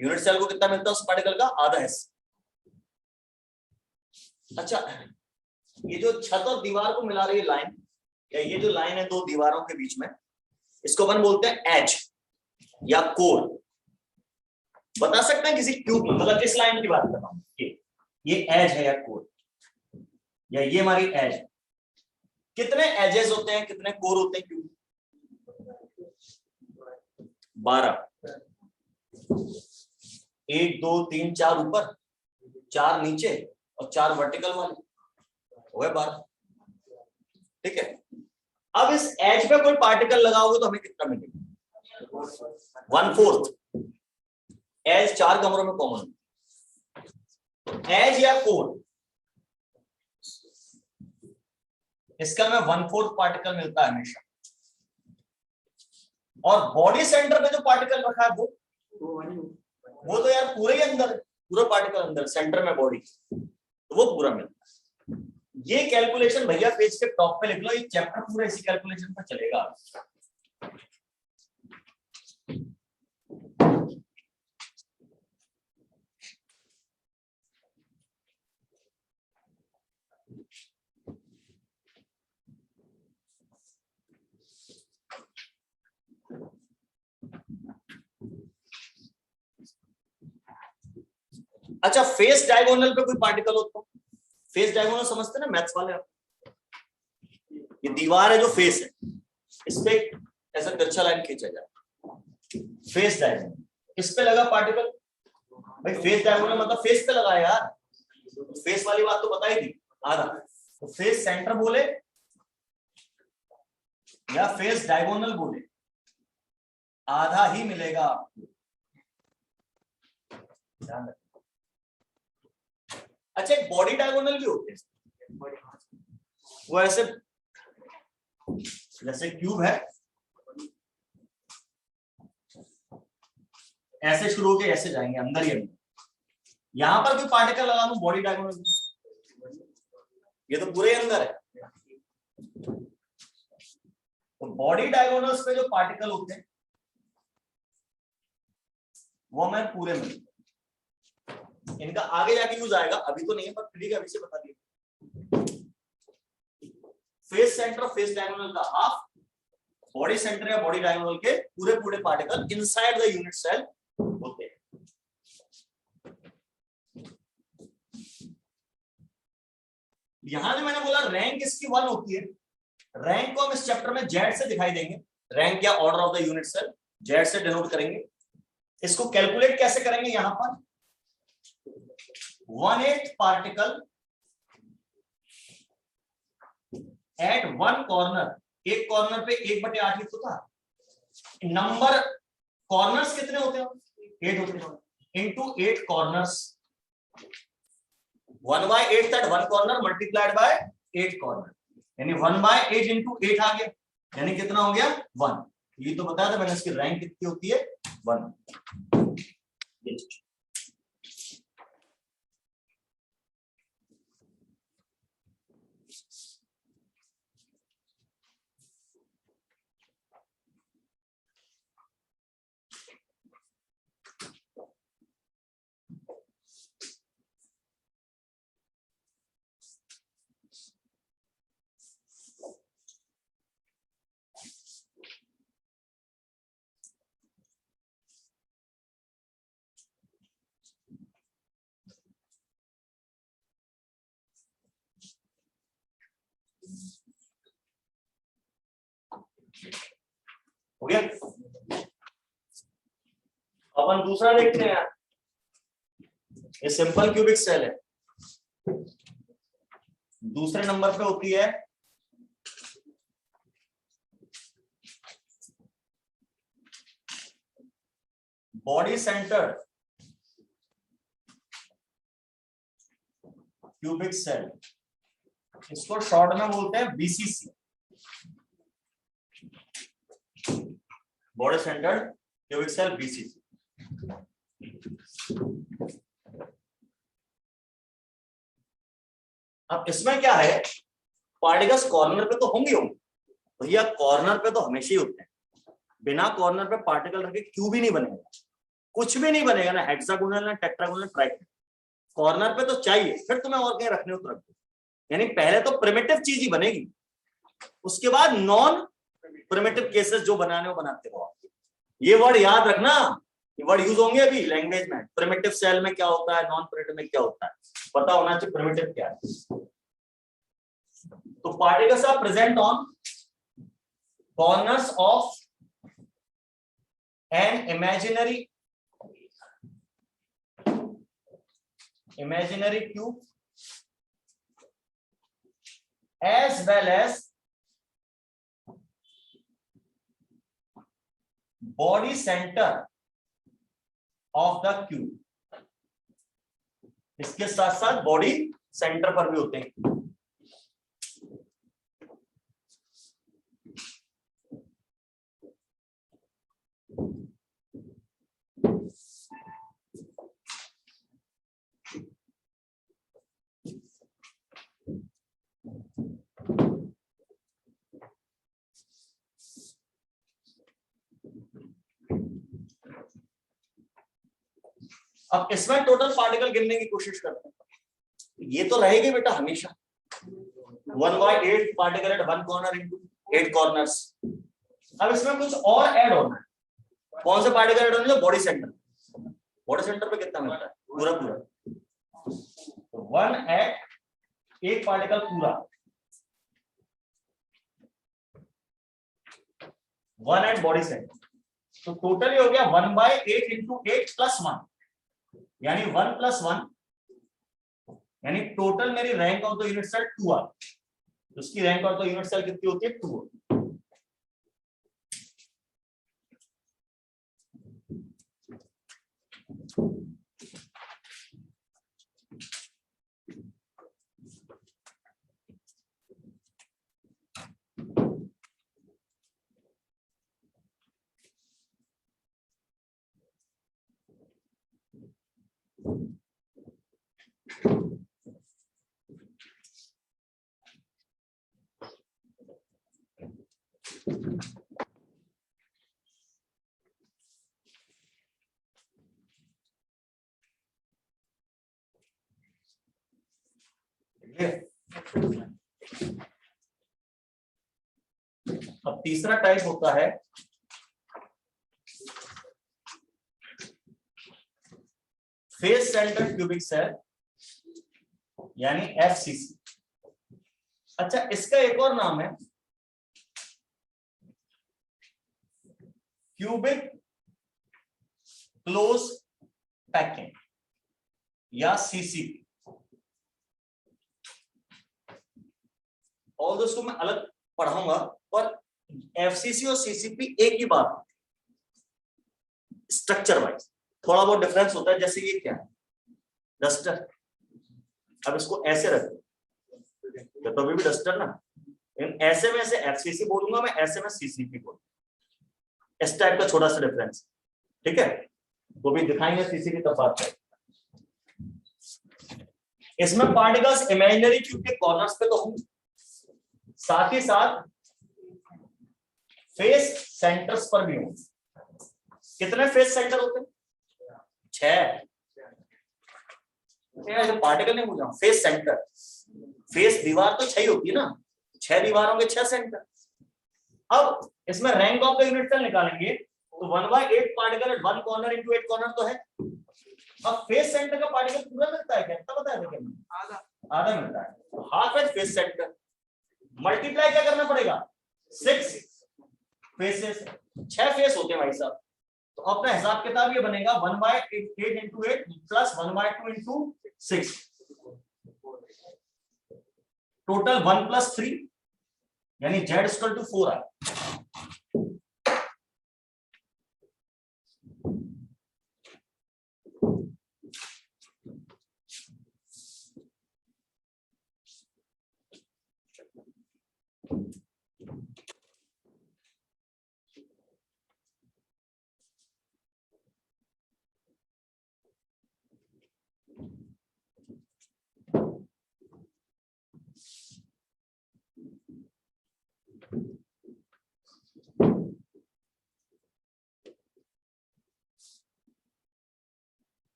यूनिट सेल को कितना मिलता है उस पार्टिकल का, आधा हिस्सा। अच्छा, ये जो छत और दीवार को मिला रही है लाइन, या ये जो लाइन है 2 दीवारों के बीच में, इसको अपन बोलते हैं एज या कोर। बता सकते हैं किसी क्यूब में, मतलब किस लाइन की बात कर रहा हूं, ये एज है या कोर, या ये हमारी एज। कितने एजेस होते हैं, कितने कोर होते हैं क्यूब, 12। 1 2 3 4 ऊपर, 4 नीचे और 4 वर्टिकल वाले, हो गए 12। ठीक है, अब इस एज पे कोई पार्टिकल लगाओगे तो हमें कितना मिलेगा, 1/4। एज 4 कमरों में कॉमन, एज या कोर, इसका में 1/4 पार्टिकल मिलता है हमेशा। और बॉडी सेंटर पे जो पार्टिकल रखा है वो तो यार पूरे ही अंदर है, पूरा पार्टिकल अंदर सेंटर में बॉडी, तो वो पूरा मिलता है। ये कैलकुलेशन भैया पेज के टॉप पे लिख लो, ये चैप्टर पूरा इसी कैलकुलेशन पर चलेगा। अच्छा, फेस डायगोनल पे कोई पार्टिकल हो तो, फेस डायगोनल समझते ना मैथ्स वाले आप, ये दीवार है जो फेस है, इस पे ऐसा तिरछा लाइन खींचा जाए, फेस डायगोनल, इस पे लगा पार्टिकल। भाई फेस डायगोनल मतलब फेस पे लगा यार, फेस वाली बात तो बताई थी, आधा। तो फेस सेंटर बोले या फेस डायगोनल बोले, आधा ही मिलेगा आपको, ध्यान रखना। अच्छा, एक बॉडी डायगोनल भी होते हैं, वो ऐसे जैसे क्यूब है, ऐसे शुरू होके ऐसे जाएंगे अंदर ही अंदर। यहां पर कोई पार्टिकल लगा दूं बॉडी डायगोनल, ये तो पूरे अंदर है। तो बॉडी डायगोनल्स पे जो पार्टिकल होते हैं वो मैं पूरे में, इनका आगे जाके यूज आएगा, अभी तो नहीं है पर ठीक है अभी से बता दिया। Face centre of face diagonal का हाफ, बॉडी सेंटर या बॉडी डायगोनल के पूरे पूरे particle inside the unit cell होते हैं। यहां जो मैंने बोला रैंक इसकी 1 होती है, रैंक को हम इस चैप्टर में जेड से दिखाई देंगे। रैंक या order of the unit cell Z से डिनोट करेंगे। इसको कैलकुलेट कैसे करेंगे, यहां पर 1/8 पार्टिकल एट 1 कॉर्नर, एक कॉर्नर पे 1/8 ही तो था। नंबर कॉर्नर्स कितने होते हैं, 8 होते हैं, into 8 corners, 1/8 that 1 corner multiplied by 8 corner, यानी 1/8 इंटू 8 आ गया, यानी कितना हो गया 1। ये तो बताया था मैंने, इसकी रैंक कितनी होती है 1। हो गया। अपन दूसरा देखते हैं यार, ये सिंपल क्यूबिक सेल है। दूसरे नंबर पे होती है बॉडी सेंटर्ड क्यूबिक सेल, इसको शॉर्ट में बोलते हैं BCC, body centred cubic cell BCC. अब इसमें क्या है, पार्टिकल्स कॉर्नर पे तो होंगे भैया, कॉर्नर पे तो हमेशा ही होते हैं। बिना कॉर्नर पे पार्टिकल रखे क्यूब भी नहीं बनेगा, कुछ भी नहीं बनेगा, ना हेक्सागोनल ना टेट्रागोनल ट्राइगोनल। कॉर्नर पे तो चाहिए, फिर तुम्हें और कहीं रखने हो तो रख दो। यानी पहले तो प्रिमिटिव चीज ही बनेगी, उसके बाद नॉन प्रिमिटिव केसेस जो बनाने वो बनाते हो। ये वर्ड याद रखना, ये वर्ड यूज होंगे अभी लैंग्वेज में। प्रिमिटिव सेल में क्या होता है, नॉन प्रिमिटिव में क्या होता है, पता होना चाहिए प्रिमिटिव क्या है। तो particles are present on corners of an imaginary cube as well as body center of the cube। इसके साथ साथ बॉडी सेंटर पर भी होते हैं। अब इसमें टोटल पार्टिकल गिनने की कोशिश करते हैं। ये तो रहेगी बेटा हमेशा 1/8 particle at 1 corner into 8 corners. अब इसमें कुछ और ऐड होना है। कौन से पार्टिकल ऐड होने? Body centre. बॉडी सेंटर पे कितना मिलता है? पूरा पूरा 1 एट 1 पार्टिकल पूरा 1 एट बॉडी सेंटर। तो टोटल ही हो गया 1/8 इंटू 8 प्लस 1, यानी 1 प्लस 1, यानी टोटल मेरी rank of the unit cell 2 आ। उसकी rank of the unit cell कितनी होती है? 2। अब तीसरा टाइप होता है फेस सेंटर क्यूबिक सेल यानी एफसीसी। अच्छा, इसका एक और नाम है क्यूबिक क्लोज पैकिंग या सीसीपी। और दोस्तों मैं अलग पढ़ाऊंगा, पर एफसीसी और सीसीपी एक ही बात, स्ट्रक्चर वाइज थोड़ा बहुत डिफरेंस होता है। जैसे ये क्या है, डस्टर। अब इसको ऐसे रख दो तो अभी भी डस्टर ना, ऐसे में ऐसे एफसीसी बोलूंगा मैं, ऐसे में सीसीपी बोलूंगा। इस टाइप का छोटा सा डिफरेंस, ठीक है, वो भी दिखाएंगे सीसीपी तब बात करेंगे। इसमें पार्टिकल्स इमेजिनरी क्यूब के कॉर्नर्स पे तो होंगे, साथ ही साथ फेस सेंटर्स पर भी होंगे। कितने फेस सेंटर होते हैं? 6। पार्टिकल नहीं पूछा, फेस सेंटर। फेस दीवार तो 6 ही होती है ना, 6 दीवारों के 6 सेंटर। अब इसमें rank of the unit cell निकालेंगे तो 1/8 particle at 1 corner into 8 corner तो है। अब फेस सेंटर का पार्टिकल पूरा मिलता है क्या? इतना बताया था क्या? आधा मिलता है, तो half edge face centre. Multiply क्या करना पड़ेगा? 6 फेसेस, 6 फेस होते हैं भाई साहब। तो अपना हिसाब किताब ये बनेगा 1/8 इंटू 8 प्लस 1/2 इंटू 6, टोटल 1 + 3 यानी Z = 4 आए।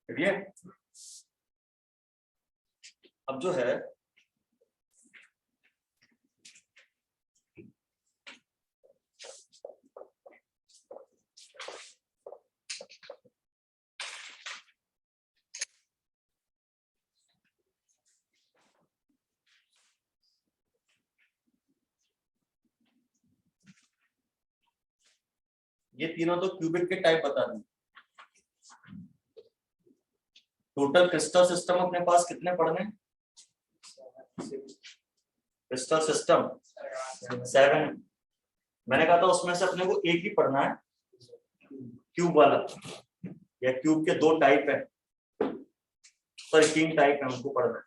ये अब जो है ये तीनों तो क्यूबिक के टाइप बता दें। टोटल क्रिस्टल सिस्टम अपने पास कितने पढ़ने? Crystal system 7। मैंने कहा था उसमें से अपने को एक ही पढ़ना है, क्यूब वाला, या क्यूब के 2 टाइप है, पर 3 टाइप है, उनको पढ़ना है।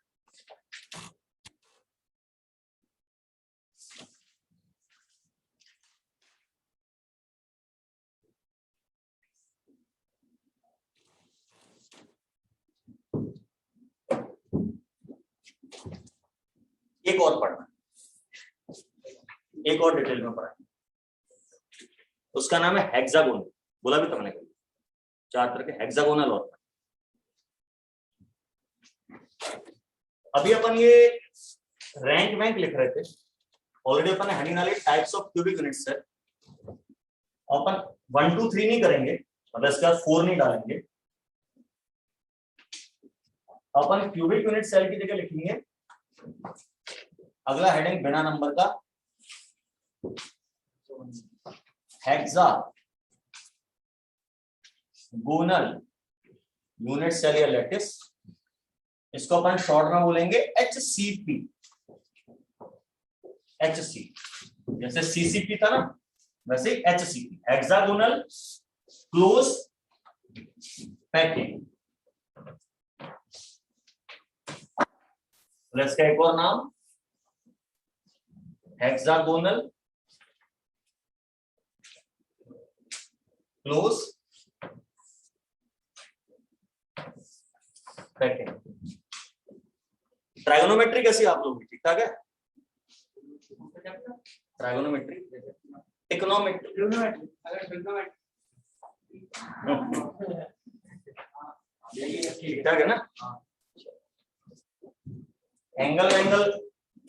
एक और पढ़ना, एक और डिटेल में पढ़ना। उसका नाम है हेक्सागोनल। बोला भी तुमने कभी, 4 तरह के हेक्सागोनल होता है। अभी अपन ये रैंक वैंक लिख रहे थे, ऑलरेडी अपन ने हनी नाली टाइप्स ऑफ क्यूबिक यूनिट्स है, अपन 1 2 3 नहीं करेंगे, मतलब इसके बाद 4 नहीं डालेंगे। अपन क्यूबिक यूनिट सेल की जगह लिखेंगे अगला हेडिंग बिना नंबर का, हेक्सागोनल यूनिट सेल या लैटिस। इसको अपन शॉर्ट में बोलेंगे HCP। HC जैसे CCP था ना, वैसे HCP, हेक्सागोनल क्लोज पैकिंग। इसका एक और नाम हेक्सागोनल क्लोज पैकिंग। ट्राइगोनोमेट्री कैसी आप लोगों की, ठीक ठाक है? ट्राइगोनोमेट्री, इकोनोमेट्री, ठीक ठाक है ना? एंगल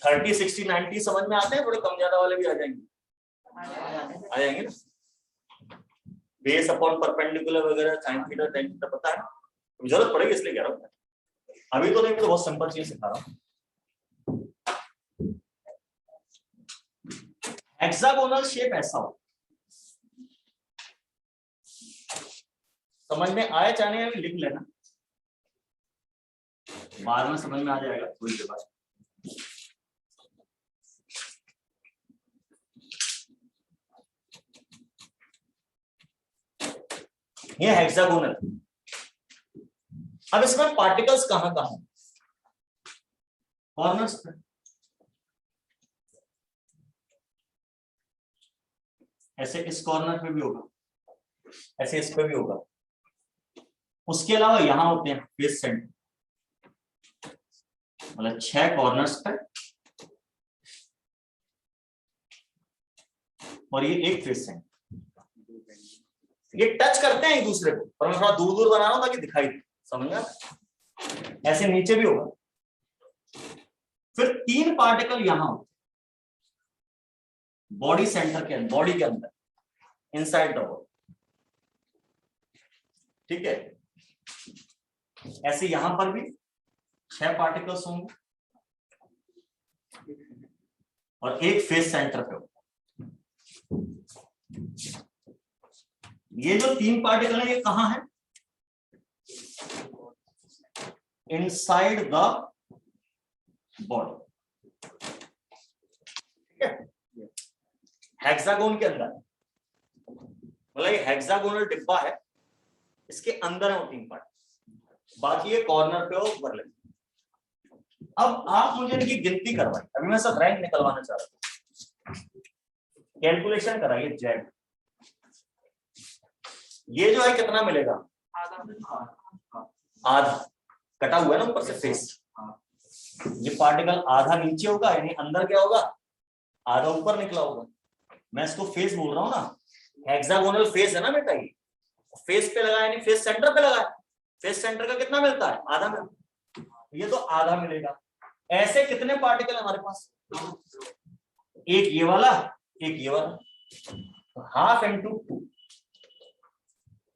30 60 90 समझ में आते हैं, थोड़े कम ज्यादा वाले भी आ जाएंगे, आ जाएंगे ना? बेस अपॉन परपेंडिकुलर वगैरह, साइन थीटा tan थीटा पता है, जरूरत पड़ेगी इसलिए कह रहा हूं। अभी तो नहीं, तो बहुत सिंपल चीज सिखा रहा हूं। हेक्सागोनल शेप ऐसा हो, समझ में आया चाहे अभी लिख लेना, बाद में समझ में आ जाएगा थोड़ी देर बाद। ये हेक्सागोनल। अब इसमें पार्टिकल्स कहां कहां? कॉर्नर्स पे, ऐसे इस कॉर्नर पे भी होगा, ऐसे इस पे भी होगा। उसके अलावा यहां होते हैं फेस सेंटर, मतलब 6 कॉर्नर्स पे, और ये एक फेस सेंटर। ये टच करते हैं एक दूसरे को, पर मैं थोड़ा दूर दूर बना रहा हूं ताकि दिखाई दे, समझ में? ऐसे नीचे भी होगा। फिर 3 पार्टिकल यहां होते, बॉडी सेंटर के अंदर, बॉडी के अंदर, इनसाइड द बॉडी, ठीक है? ऐसे यहां पर भी 6 पार्टिकल्स होंगे और एक फेस सेंटर पे होगा। ये जो 3 पार्टिकल है ये कहां है? इनसाइड द बॉडी, ठीक है? हेक्सागोन के अंदर, मतलब ये हेक्सागोनल डिब्बा है, इसके अंदर है वो 3 पार्ट, बाकी ये कॉर्नर पे ऊपर लगे। अब आप मुझे इनकी गिनती करवाइए, अभी मैं सब रैंक निकलवाना चाह रहा हूं। कैलकुलेशन कराइए जेड, ये जो है कितना मिलेगा? आधा कटा हुआ है ना ऊपर से फेस, ये पार्टिकल आधा नीचे होगा, यानी अंदर क्या होगा? आधा ऊपर निकला होगा। मैं इसको फेस बोल रहा हूं ना, हेक्सागोनल फेस है ना बेटा, ये फेस पे लगा यानी फेस सेंटर पे लगा है। फेस सेंटर का कितना मिलता है? आधा मिलता है, ये तो आधा मिलेगा। ऐसे कितने पार्टिकल हमारे पास? एक ये वाला, एक ये वाला, तो हाफ इंटू 2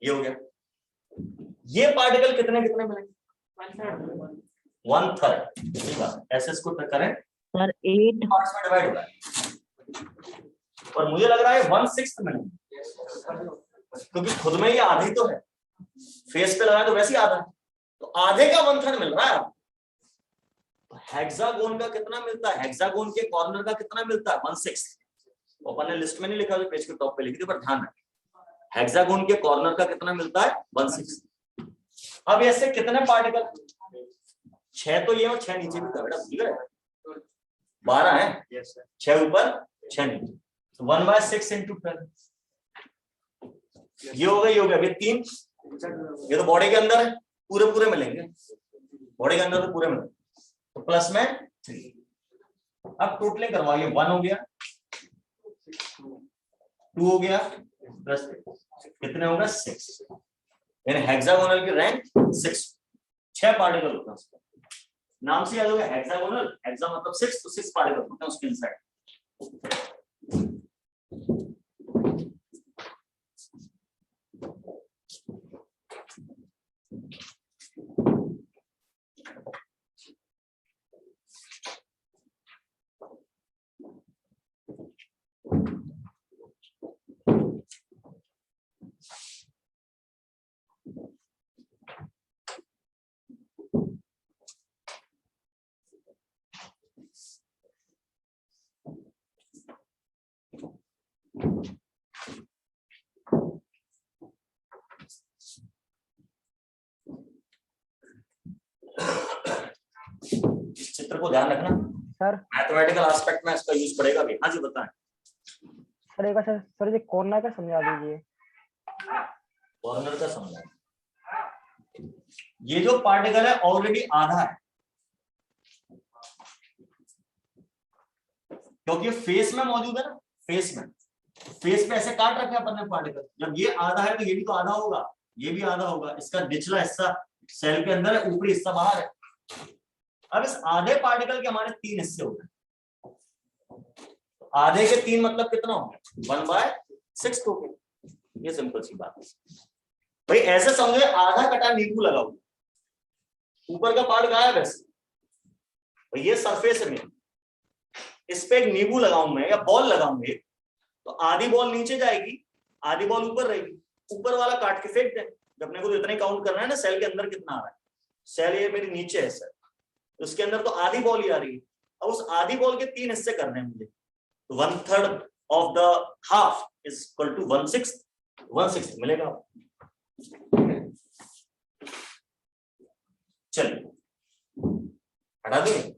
ये हो गया। ये पार्टिकल कितने कितने मिलेंगे? 1/3। ठीक है, ऐसे इसको करें सर 8 पार्ट्स में डिवाइड हो रहा है, और मुझे लग रहा है 1/6 मिलेंगे, क्योंकि खुद में ये आधी तो है, फेस पे लगा तो वैसे ही आधा है, तो आधे का 1/3 मिल रहा है। तो हेक्सागोन का कितना मिलता है? हेक्सागोन के कॉर्नर का कितना मिलता है? 1/6। तो अपन ने लिस्ट में नहीं लिखा, तो पेज के टॉप पे लिखी थी, पर ध्यान रखें हेक्सागोन के कॉर्नर का कितना मिलता है? 1/6। अब ऐसे कितने पार्टिकल? 6 तो ये और 6 नीचे भी था बेटा, ठीक है? 12 है, 6 ऊपर 6 नीचे, तो 1/6 इंटू 12 ये हो गया, ये हो गया। ये 3, ये तो बॉडी के अंदर है, पूरे पूरे मिलेंगे, बॉडी के अंदर तो पूरे मिलेंगे, तो प्लस में 3। अब टोटलिंग करवाइए, 1 हो गया, 2 हो गया, प्लस कितने होगा 6, यानी हेक्सागोनल की रैंक 6, 6 पार्टिकल होते हैं उसके नाम से याद होगा हेक्सागोनल, हेक्सा मतलब 6, तो 6 पार्टिकल होते हैं उसके इनसाइड। चित्र को ध्यान रखना सर। मैथमेटिकल एस्पेक्ट में इसका यूज पड़ेगा भी। हाँ जी बताएं सर। एक बार सर जी कॉर्नर का समझा दीजिए। कॉर्नर का समझा, ये जो पार्टिकल है ऑलरेडी आधा है, क्योंकि फेस में मौजूद है ना, फेस पे ऐसे काट रखे अपन ने पार्टिकल। जब ये आधा है तो ये भी तो आधा होगा, ये भी आधा होगा। इसका निचला हिस्सा सेल के अंदर है, ऊपरी हिस्सा बाहर है। अब इस आधे पार्टिकल के हमारे 3 हिस्से हो गए, तो आधे के 3 मतलब कितना हो गया 1/6 हो गया। ये सिंपल सी बात है भाई। ऐसे समझो आधा कटा नींबू लगा हुआ, ऊपर का पार्ट गायब है, तो ये सरफेस है मेरी, इस पे एक नींबू लगाऊं मैं या बॉल लगाऊंगे, तो आधी बॉल नीचे जाएगी, आधी बॉल ऊपर रहेगी। ऊपर वाला काट के फेंक दें। जब अपने को तो इतना ही काउंट करना है ना, सेल के अंदर कितना आ रहा है। सेल ये मेरी नीचे है सर, उसके अंदर तो आधी बॉल ही आ रही है। अब उस आधी बॉल के 3 हिस्से करने हैं मुझे, तो 1/3 of the half is equal to 1/6 मिलेगा। चलिए हटा दें।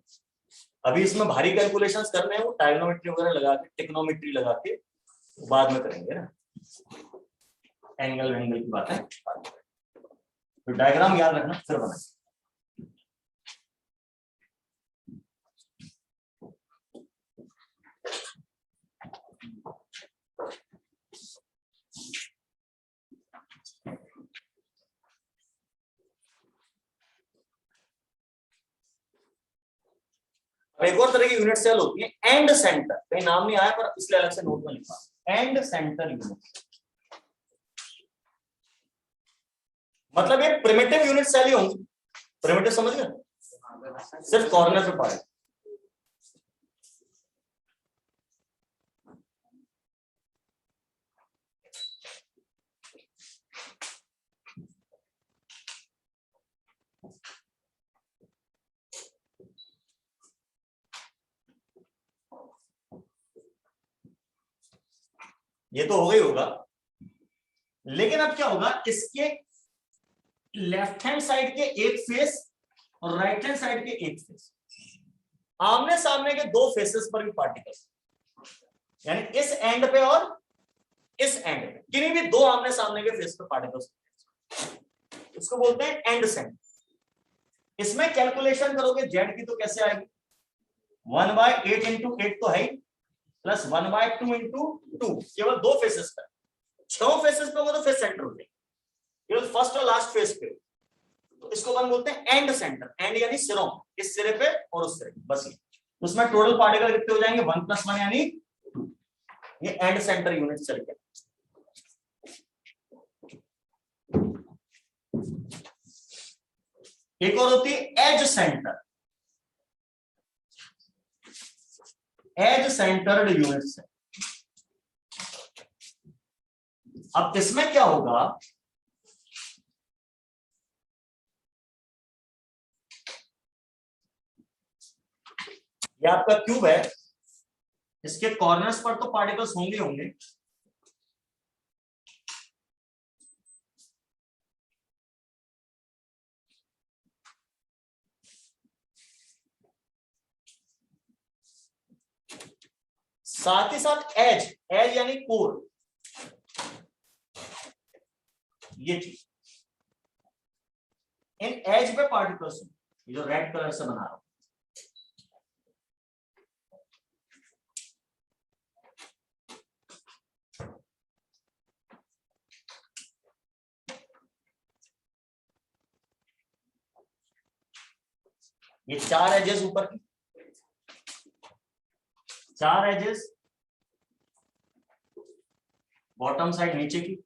अभी इसमें भारी कैलकुलेशंस करने हैं, वो ट्राइगोनोमेट्री वगैरह लगा के, टिग्नोमेट्री लगा के बाद में करेंगे ना, एंगल की बात है। तो डायग्राम याद रखना फिर बनाए। एक और तरह की यूनिट सेल होती है एंड सेंटर, कहीं नाम नहीं आया पर इसलिए अलग से नोट में लिखा, एंड सेंटर यूनिट। मतलब ये प्रिमिटिव यूनिट सेल ही होंगी। प्रिमिटिव समझ गए, सिर्फ कॉर्नर पे पाए। ये तो हो गई होगा, लेकिन अब क्या होगा, इसके लेफ्ट हैंड साइड के एक फेस और राइट हैंड साइड के एक फेस, आमने सामने के 2 फेसेस पर भी पार्टिकल्स, यानी इस एंड पे और इस एंड पे, किन्हीं भी 2 आमने सामने के फेस पे पार्टिकल्स, इसको बोलते हैं एंड सेंटर। इसमें कैलकुलेशन करोगे जेड की तो कैसे आएगी, 1/8 इंटू 8 तो है ही, प्लस 1/2 इंटू 2, केवल 2 फेसेस पर। 6 फेसेस पे होगा तो फिर सेंटर हो जाएगी, केवल फर्स्ट और लास्ट फेस पे। तो इसको अपन बोलते हैं एंड सेंटर। एंड यानी सिरों, इस सिरे पे और उस सिरे पे, बस ये। उसमें टोटल पार्टिकल कितने हो जाएंगे 1 + 1 यानी 2। ये एंड सेंटर यूनिट सेल के। एक और होती है edge centre, edge centred unit cell. अब इसमें क्या होगा, ये आपका क्यूब है, इसके कॉर्नर्स पर तो पार्टिकल्स होंगे, साथ ही साथ एज यानी कोर, ये चीज, इन एज पे पार्टिकल्स, ये जो रेड कलर से बना रहा हूं, ये 4 एजेस ऊपर की, 4 एजेस बॉटम साइड नीचे की,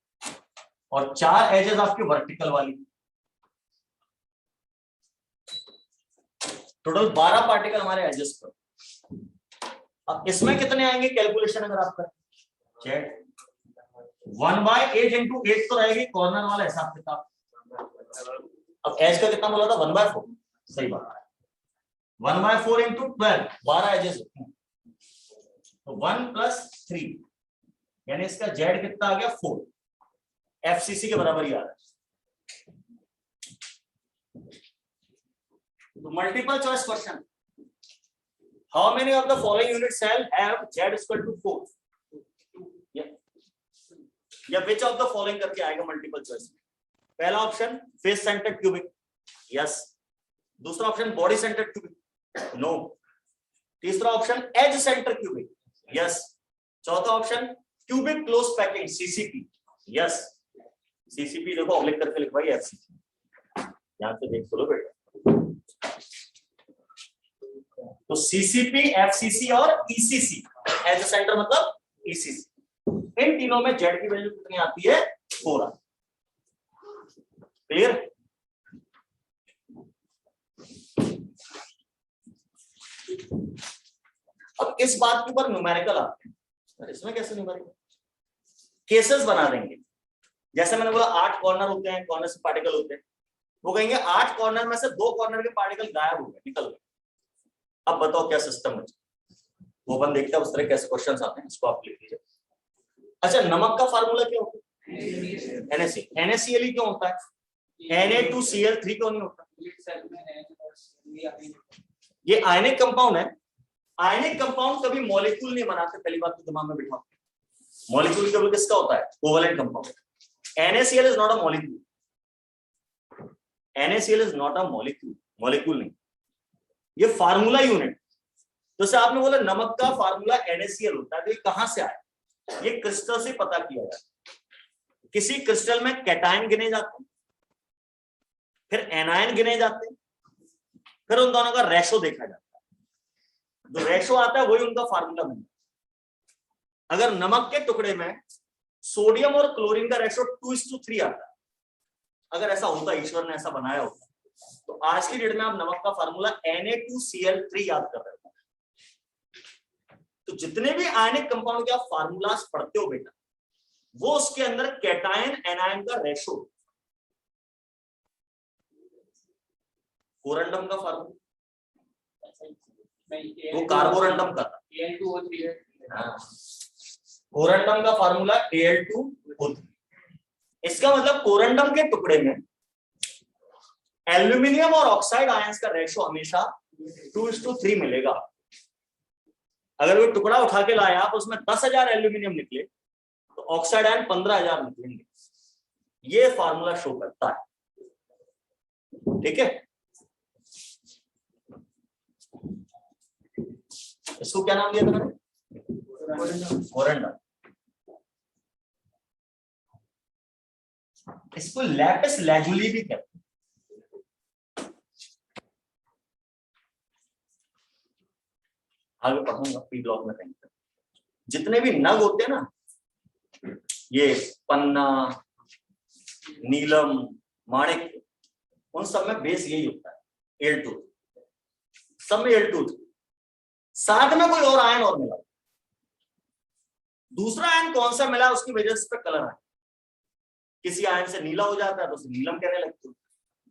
और 4 एजेस आपकी वर्टिकल वाली। टोटल 12 पार्टिकल हमारे एजेस पर। अब इसमें कितने आएंगे कैलकुलेशन अगर आप करें, चेक 1/8 इंटू 8 तो रहेगी कॉर्नर वाला हिसाब किताब। अब एज का कितना बोला था, 1/4, सही बात है। 1/4 इंटू 12, 12 एजेस होते हैं, तो 1 + 3 यानी इसका जेड कितना आ गया, 4, एफसीसी के बराबर ही आ रहा है। तो multiple choice question, how many of the following unit cell have Z equal to 4, या विच ऑफ द फॉलोइंग करके आएगा मल्टीपल चॉइस में। पहला option face centred cubic, yes. दूसरा option body centred cubic, no. तीसरा option edge centre cubic, yes. चौथा option cubic close packing, CCP, yes. CCP देखो oblique करके लिखवाई, एफसीसी यहां से देख लो बेटा। तो सीसीपी, एफसीसी और ईसीसी, एज सेंटर मतलब ईसीसी, इन तीनों में जेड की वैल्यू कितनी आती है, 4। क्लियर। अब इस बात के ऊपर न्यूमेरिकल आते हैं, इसमें कैसे न्यूमेरिकल, केसेस बना देंगे। जैसे मैंने बोला 8 कॉर्नर होते हैं, कॉर्नर से पार्टिकल होते हैं, वो कहेंगे 8 कॉर्नर में से 2 कॉर्नर के पार्टिकल गायब हो गए, निकल गए। अब बताओ क्या सिस्टम है, वो अपन देखते हैं उस तरह कैसे क्वेश्चंस आते हैं, इसको आप लिख लीजिए। अच्छा, नमक का फार्मूला क्या होता है, NaC। NaCl क्यों होता है, Na2Cl3 क्यों नहीं होता। ये आयनिक कंपाउंड है। आयनिक कंपाउंड कभी मॉलिक्यूल नहीं बनाते, पहली बात तो दिमाग में बिठाओ। मॉलिक्यूल केवल किसका होता है, covalent compound. NaCl is not a molecule, NaCl is not a molecule, molecule नहीं, ये फार्मूला यूनिट। जैसे आपने बोला नमक का फार्मूला NaCl होता है, तो ये कहां से आया, ये क्रिस्टल से पता किया जाता है। किसी क्रिस्टल में कैटायन गिने जाते हैं, फिर एनायन गिने जाते हैं, फिर उन दोनों का रेशो देखा जाता है। जो रेशो आता है वही उनका फार्मूला बनता है। अगर नमक के टुकड़े में सोडियम और क्लोरीन का रेशो 2:3 आता है, अगर ऐसा होता, ईश्वर ने ऐसा बनाया होता, तो आज की डेट में आप नमक का फार्मूला Na2Cl3 याद कर रहे हो। तो जितने भी आयनिक कंपाउंड के आप फार्मूलास पढ़ते हो बेटा, वो उसके अंदर कैटायन एनायन का रेशो। कोरंडम का फार्मूला वो कार्बोरंडम का था, कोरंडम का फार्मूला Al2O3। इसका मतलब कोरंडम के टुकड़े में एल्यूमिनियम और ऑक्साइड आयंस का रेशो हमेशा 2:3 मिलेगा। अगर वो टुकड़ा उठा के लाया आप, उसमें 10,000 एल्यूमिनियम निकले, तो ऑक्साइड आयन 15,000 निकलेंगे। ये फार्मूला शो करता है, ठीक है। इसको क्या नाम दिया था मैंने, कोरंडम। इसको लैपिस लैजुली भी कहते हैं। आगे पढ़ूंगा पी ब्लॉक में कहीं। जितने भी नग होते हैं ना, ये पन्ना, नीलम, माणिक, उन सब में बेस यही होता है, Al2। सब में Al2, साथ में कोई और आयन और मिला, दूसरा आयन कौन सा मिला उसकी वजह से कलर है। किसी आयन से नीला हो जाता है तो उसे नीलम कहने लगते हो,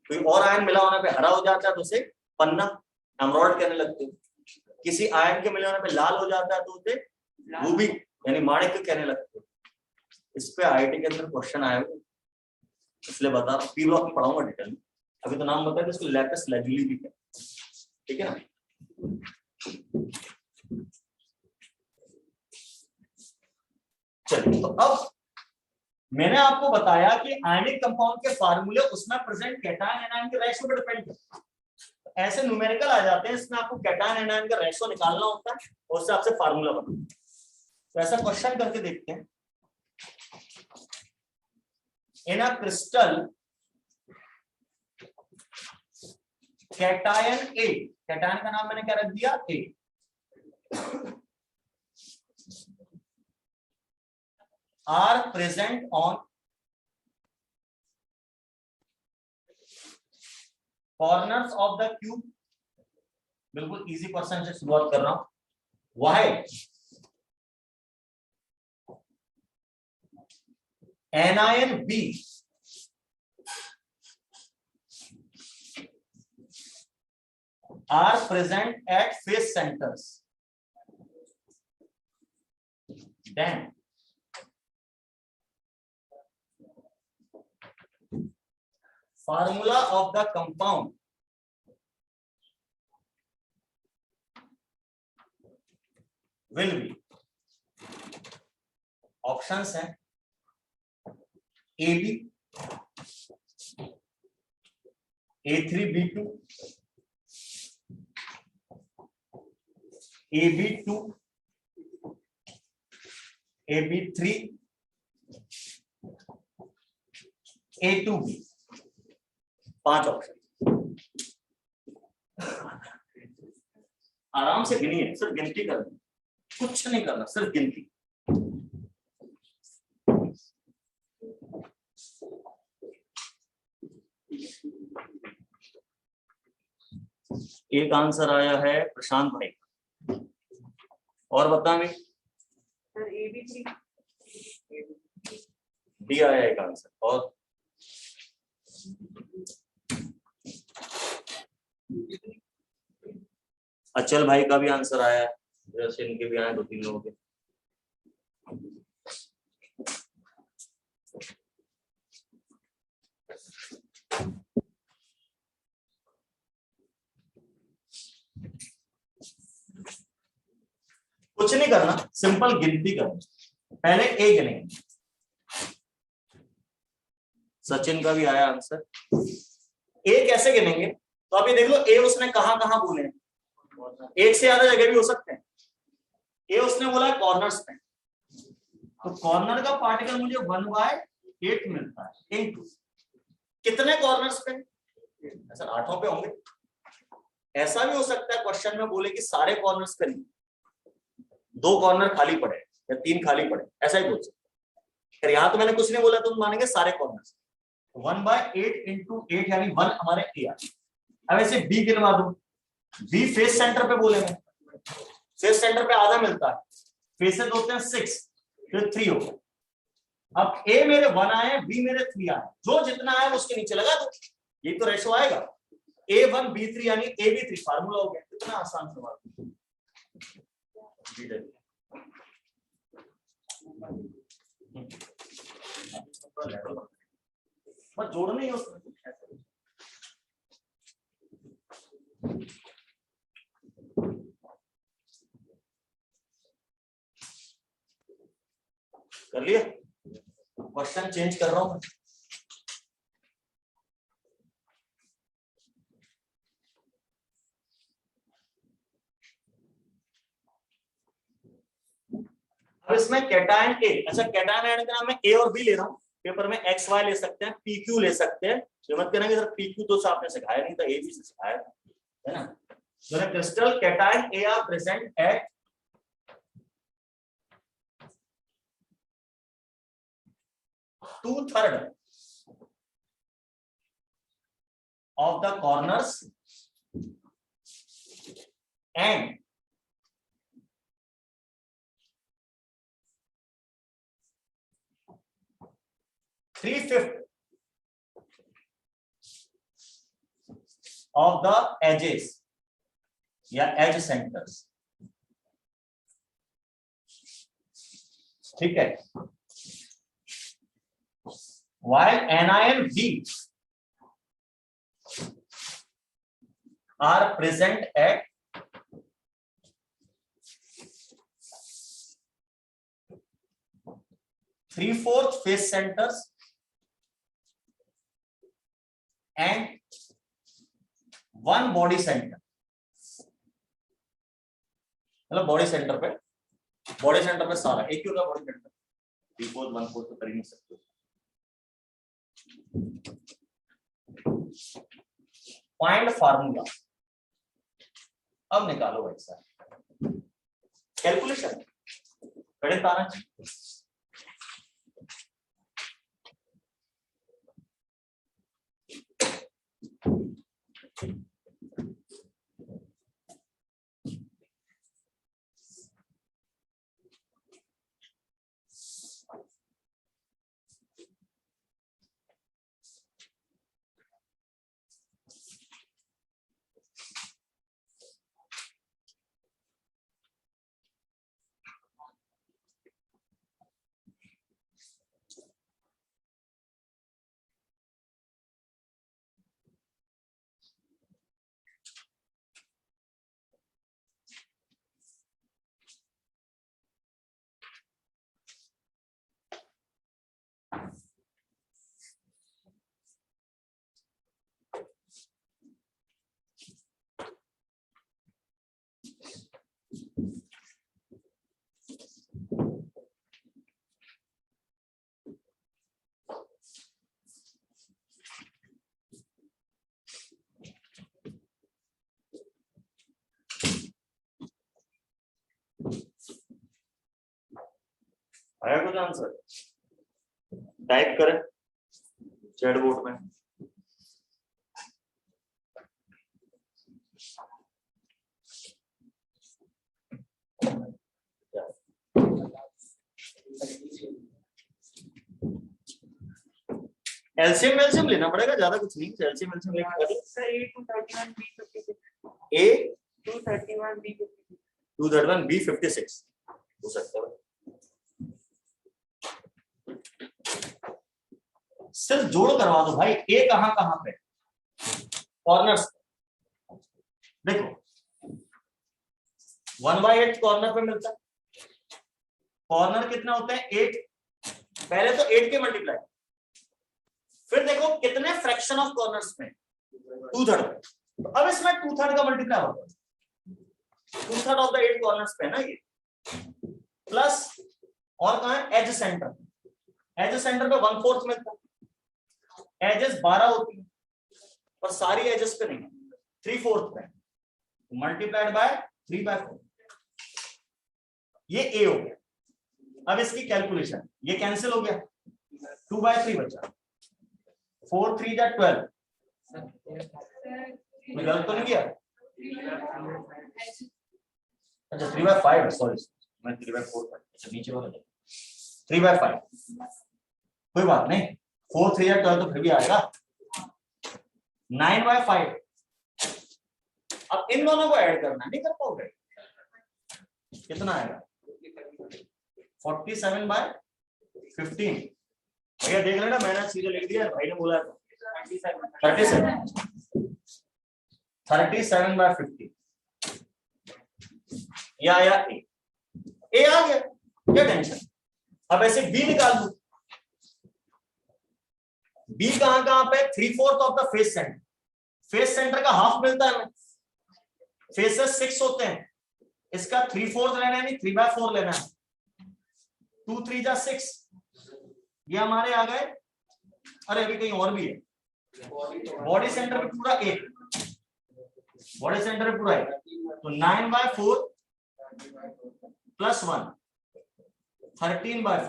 कोई और आयन मिला होने पे हरा हो जाता है तो उसे पन्ना, एमराल्ड कहने लगते हो। किसी आयन के मिले होने पे लाल हो जाता है तो उसे रूबी यानी माणिक कहने लगते हो। इस पे IIT के अंदर क्वेश्चन आया हुआ, इसलिए बता रहा हूं, पी ब्लॉक में पढ़ाऊंगा डिटेल में। अभी तो नाम बता, इसको लैपिस लैजुली भी कहते हैं, ठीक है ना। चलिए, तो अब मैंने आपको बताया कि आयनिक कंपाउंड के फार्मूले उसमें प्रेजेंट कैटायन एनायन के रेशो पर डिपेंड करते हैं। ऐसे न्यूमेरिकल आ जाते हैं, इसमें आपको कैटायन एनायन का रेशो निकालना होता है और उससे आपसे फार्मूला बनाना। तो ऐसा क्वेश्चन करके देखते हैं। In a crystal cation A, cation का नाम मैंने क्या रख दिया, A, are present on corners of the cube, बिल्कुल इजी क्वेश्चन से शुरुआत कर रहा हूं, Y anion B are present at face centers, then formula of the compound will be, options हैं AB, A3B2, AB2, AB3, A2B, 5 option. आराम से गिनिए, सिर्फ गिनती करनी, कुछ नहीं करना, सिर्फ गिनती। एक आंसर आया है प्रशांत भाई, और बता मैं सर AB3 डी आया एक आंसर, और अचल भाई का भी आंसर आया है, जैसे इनके भी आए 2-3 लोगों के। कुछ नहीं करना, सिंपल गिनती करना, पहले ए गिनेंगे। सचिन का भी आया आंसर। ए कैसे गिनेंगे, तो अभी देख लो ए उसने कहां कहां बोले हैं, एक से ज्यादा जगह भी हो सकते हैं। ए उसने बोला कॉर्नर्स पे, तो कॉर्नर का पार्टिकल मुझे 1/8 मिलता है, इनटू कितने कॉर्नर्स पे, सर 8 पे होंगे। ऐसा भी हो सकता है क्वेश्चन में बोले कि सारे कॉर्नर्स पे नहीं, 2 कॉर्नर खाली पड़े या 3 खाली पड़े, ऐसा ही बोल सकते हैं। यहां तो मैंने कुछ नहीं बोला, तो मानेंगे सारे कॉर्नर्स 1/8 इंटू 8 यानी 1 हमारे ए आ। अब ऐसे बी गिनवा दो, बी फेस सेंटर पे बोलेंगे, फेस सेंटर पे आधा मिलता है, फेसेस होते हैं 6, फिर 3 हो गया। अब ए मेरे 1 आए, बी मेरे 3 आए, जो जितना आए उसके नीचे लगा दो, ये तो रेशो आएगा, A1 B3 यानी AB3, फार्मूला हो गया। कितना आसान सवाल, बस जोड़ना ही उसमें। कर लिया, क्वेश्चन चेंज कर रहा हूं मैं। अब इसमें कैटायन ए, अच्छा कैटायन आयन का नाम मैं ए और बी ले रहा हूं, पेपर में एक्स वाई ले सकते हैं, पी क्यू ले सकते हैं, मत कहना कि सर पी क्यू तो आपने सिखाया नहीं था, ए बी से सिखाया है ना। So the crystal cation A are present at two-thirds of the corners and three-fifths of the edges या एज सेंटर्स, ठीक है। while anion B are present at three-fourths face centers and 1 body center, मतलब body centre पे सारा एक ही होगा body centre, 3/4 1/4 तो कर ही नहीं सकते। Find formula. अब निकालो भाई साहब कैलकुलेशन, गणित आना चाहिए। आया कुछ आंसर? टाइप करें चैट बोर्ड में। एलसीएम एलसीएम लेना पड़ेगा, ज्यादा कुछ नहीं। एलसीएम एलसीएम लेके sir A 231 B 56 A 231 B 56 231 B 56 हो सकता है। सिर्फ जोड़ करवा दो भाई। ए कहां कहां पे? कॉर्नर्स। देखो 1/8 कॉर्नर पे मिलता है। कॉर्नर कितना होता है? 8। पहले तो 8 के मल्टीप्लाई, फिर देखो कितने फ्रैक्शन ऑफ कॉर्नर्स में? 2/3। तो अब इसमें 2/3 का मल्टीप्लाई होगा। 2/3 ऑफ द 8 कॉर्नर्स पे है ना ये। प्लस और कहां है? Edge centre. एज सेंटर पे 1/4 मिलता है। एजेस 12 होती है और सारी एजेस पे नहीं, 3/4 पे। मल्टीप्लाइड बाय 3/4, ये ए हो गया। अब इसकी कैलकुलेशन, ये कैंसिल हो गया, 2/3 बचा। 4 3 जा 12। मैं गलत तो नहीं किया? अच्छा 3/5 है, सॉरी मैं 3/4 अच्छा नीचे वाला 3/5। कोई बात नहीं, 4 3 या 12 तो फिर भी आएगा। 9/5। अब इन दोनों को ऐड करना, नहीं कर पाओगे? कितना आएगा? 47/15। भैया देख लेना, मैंने सीधे लिख दिया, भाई ने बोला 37/15। या ए आ गया, क्या टेंशन। अब ऐसे बी निकाल दो। बी कहां कहां पे? 3/4 of the face centre. Face centre का हाफ मिलता है हमें। फेसेस 6 होते हैं, इसका 3/4 लेना है, नहीं 3/4 लेना है। 2 3 जा 6, ये हमारे आ गए। अरे अभी कहीं और भी है। बॉडी सेंटर पे पूरा 1, बॉडी सेंटर पे पूरा 1, तो 9/4 प्लस 1 13/4।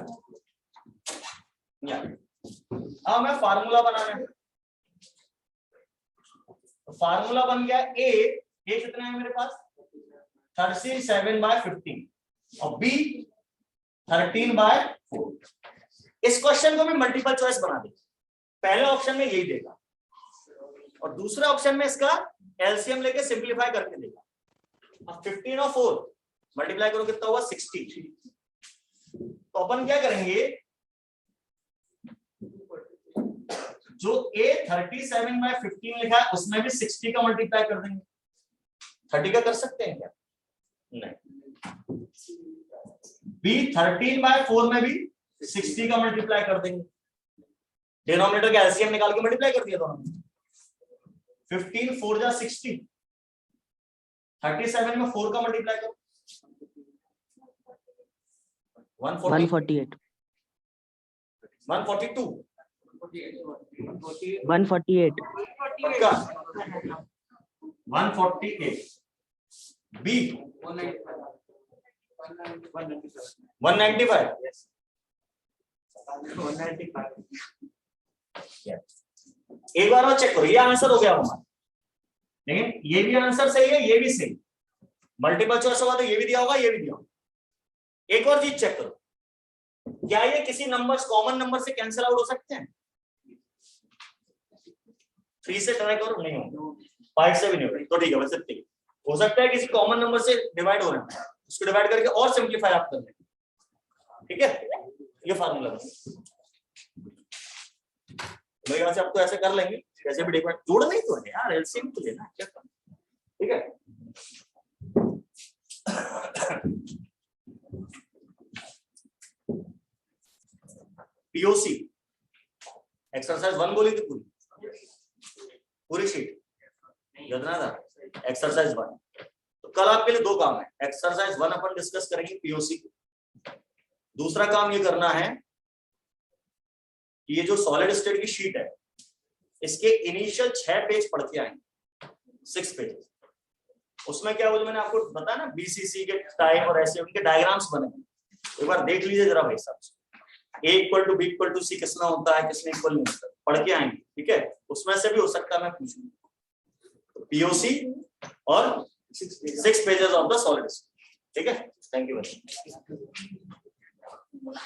अब हमें फार्मूला बनाना है। तो फार्मूला बन गया ए कितना है मेरे पास? 37/15 और बी 13/4। इस क्वेश्चन को भी मल्टीपल चॉइस बना दे। पहले ऑप्शन में यही देगा और दूसरे ऑप्शन में इसका एलसीएम लेके सिंपलीफाई करके देगा। अब 15 और 4 मल्टीप्लाई करो, कितना हुआ? 60। तो अपन क्या करेंगे, जो ए 37/15 लिखा है उसमें भी 60 का मल्टीप्लाई कर देंगे। 30 का कर सकते हैं क्या? नहीं। बी 13/4 में भी 60 का मल्टीप्लाई कर देंगे। डिनोमिनेटर का एलसीएम निकाल के मल्टीप्लाई कर दिया दोनों। 15 4 जा 60, 37 में 4 का मल्टीप्लाई करो 148 148 142 148. पक्का 148 बी 195 एक बार और चेक करो, ये आंसर हो गया हमारा, लेकिन ये भी आंसर सही है, ये भी सही। मल्टीपल चॉइस होगा तो ये भी दिया होगा, ये भी दिया होगा। एक और चीज चेक करो, क्या ये किसी नंबर्स कॉमन नंबर से कैंसिल आउट हो सकते हैं? 3 से ट्राई करो, नहीं होगा। 5 से भी नहीं होगा, तो ठीक है, बस इतनी हो सकता है किसी कॉमन नंबर से डिवाइड हो रहा है, उसको डिवाइड करके और सिंपलीफाई आप कर लें। ठीक है, ये फार्मूला मेरे ख्याल से आप तो ऐसे कर लेंगे, कैसे भी डिवाइड जोड़ नहीं तो है यार, एलसीएम तो लेना क्या करना। ठीक है, पीओसी एक्सरसाइज 1 बोली थी पूरी शीट याद ना था, एक्सरसाइज 1। तो कल आपके लिए 2 काम है, एक्सरसाइज 1 अपन डिस्कस करेंगे पीओसी को, दूसरा काम ये करना है कि ये जो सॉलिड स्टेट की शीट है इसके इनिशियल 6 पेज पढ़ के आएंगे, 6 पेज। उसमें क्या हुआ, मैंने आपको बताया ना बीसीसी के टाइप और ऐसे उनके डायग्राम्स बने, एक बार देख लीजिए जरा भाई साहब। A equal to B equal to C किसमें होता है, किसमें इक्वल नहीं होता, पढ़ के आएंगे। ठीक है, उसमें से भी हो सकता है मैं पूछूं। पीओसी और 6 pages of the solid state. ठीक है, थैंक यू वेरी मच।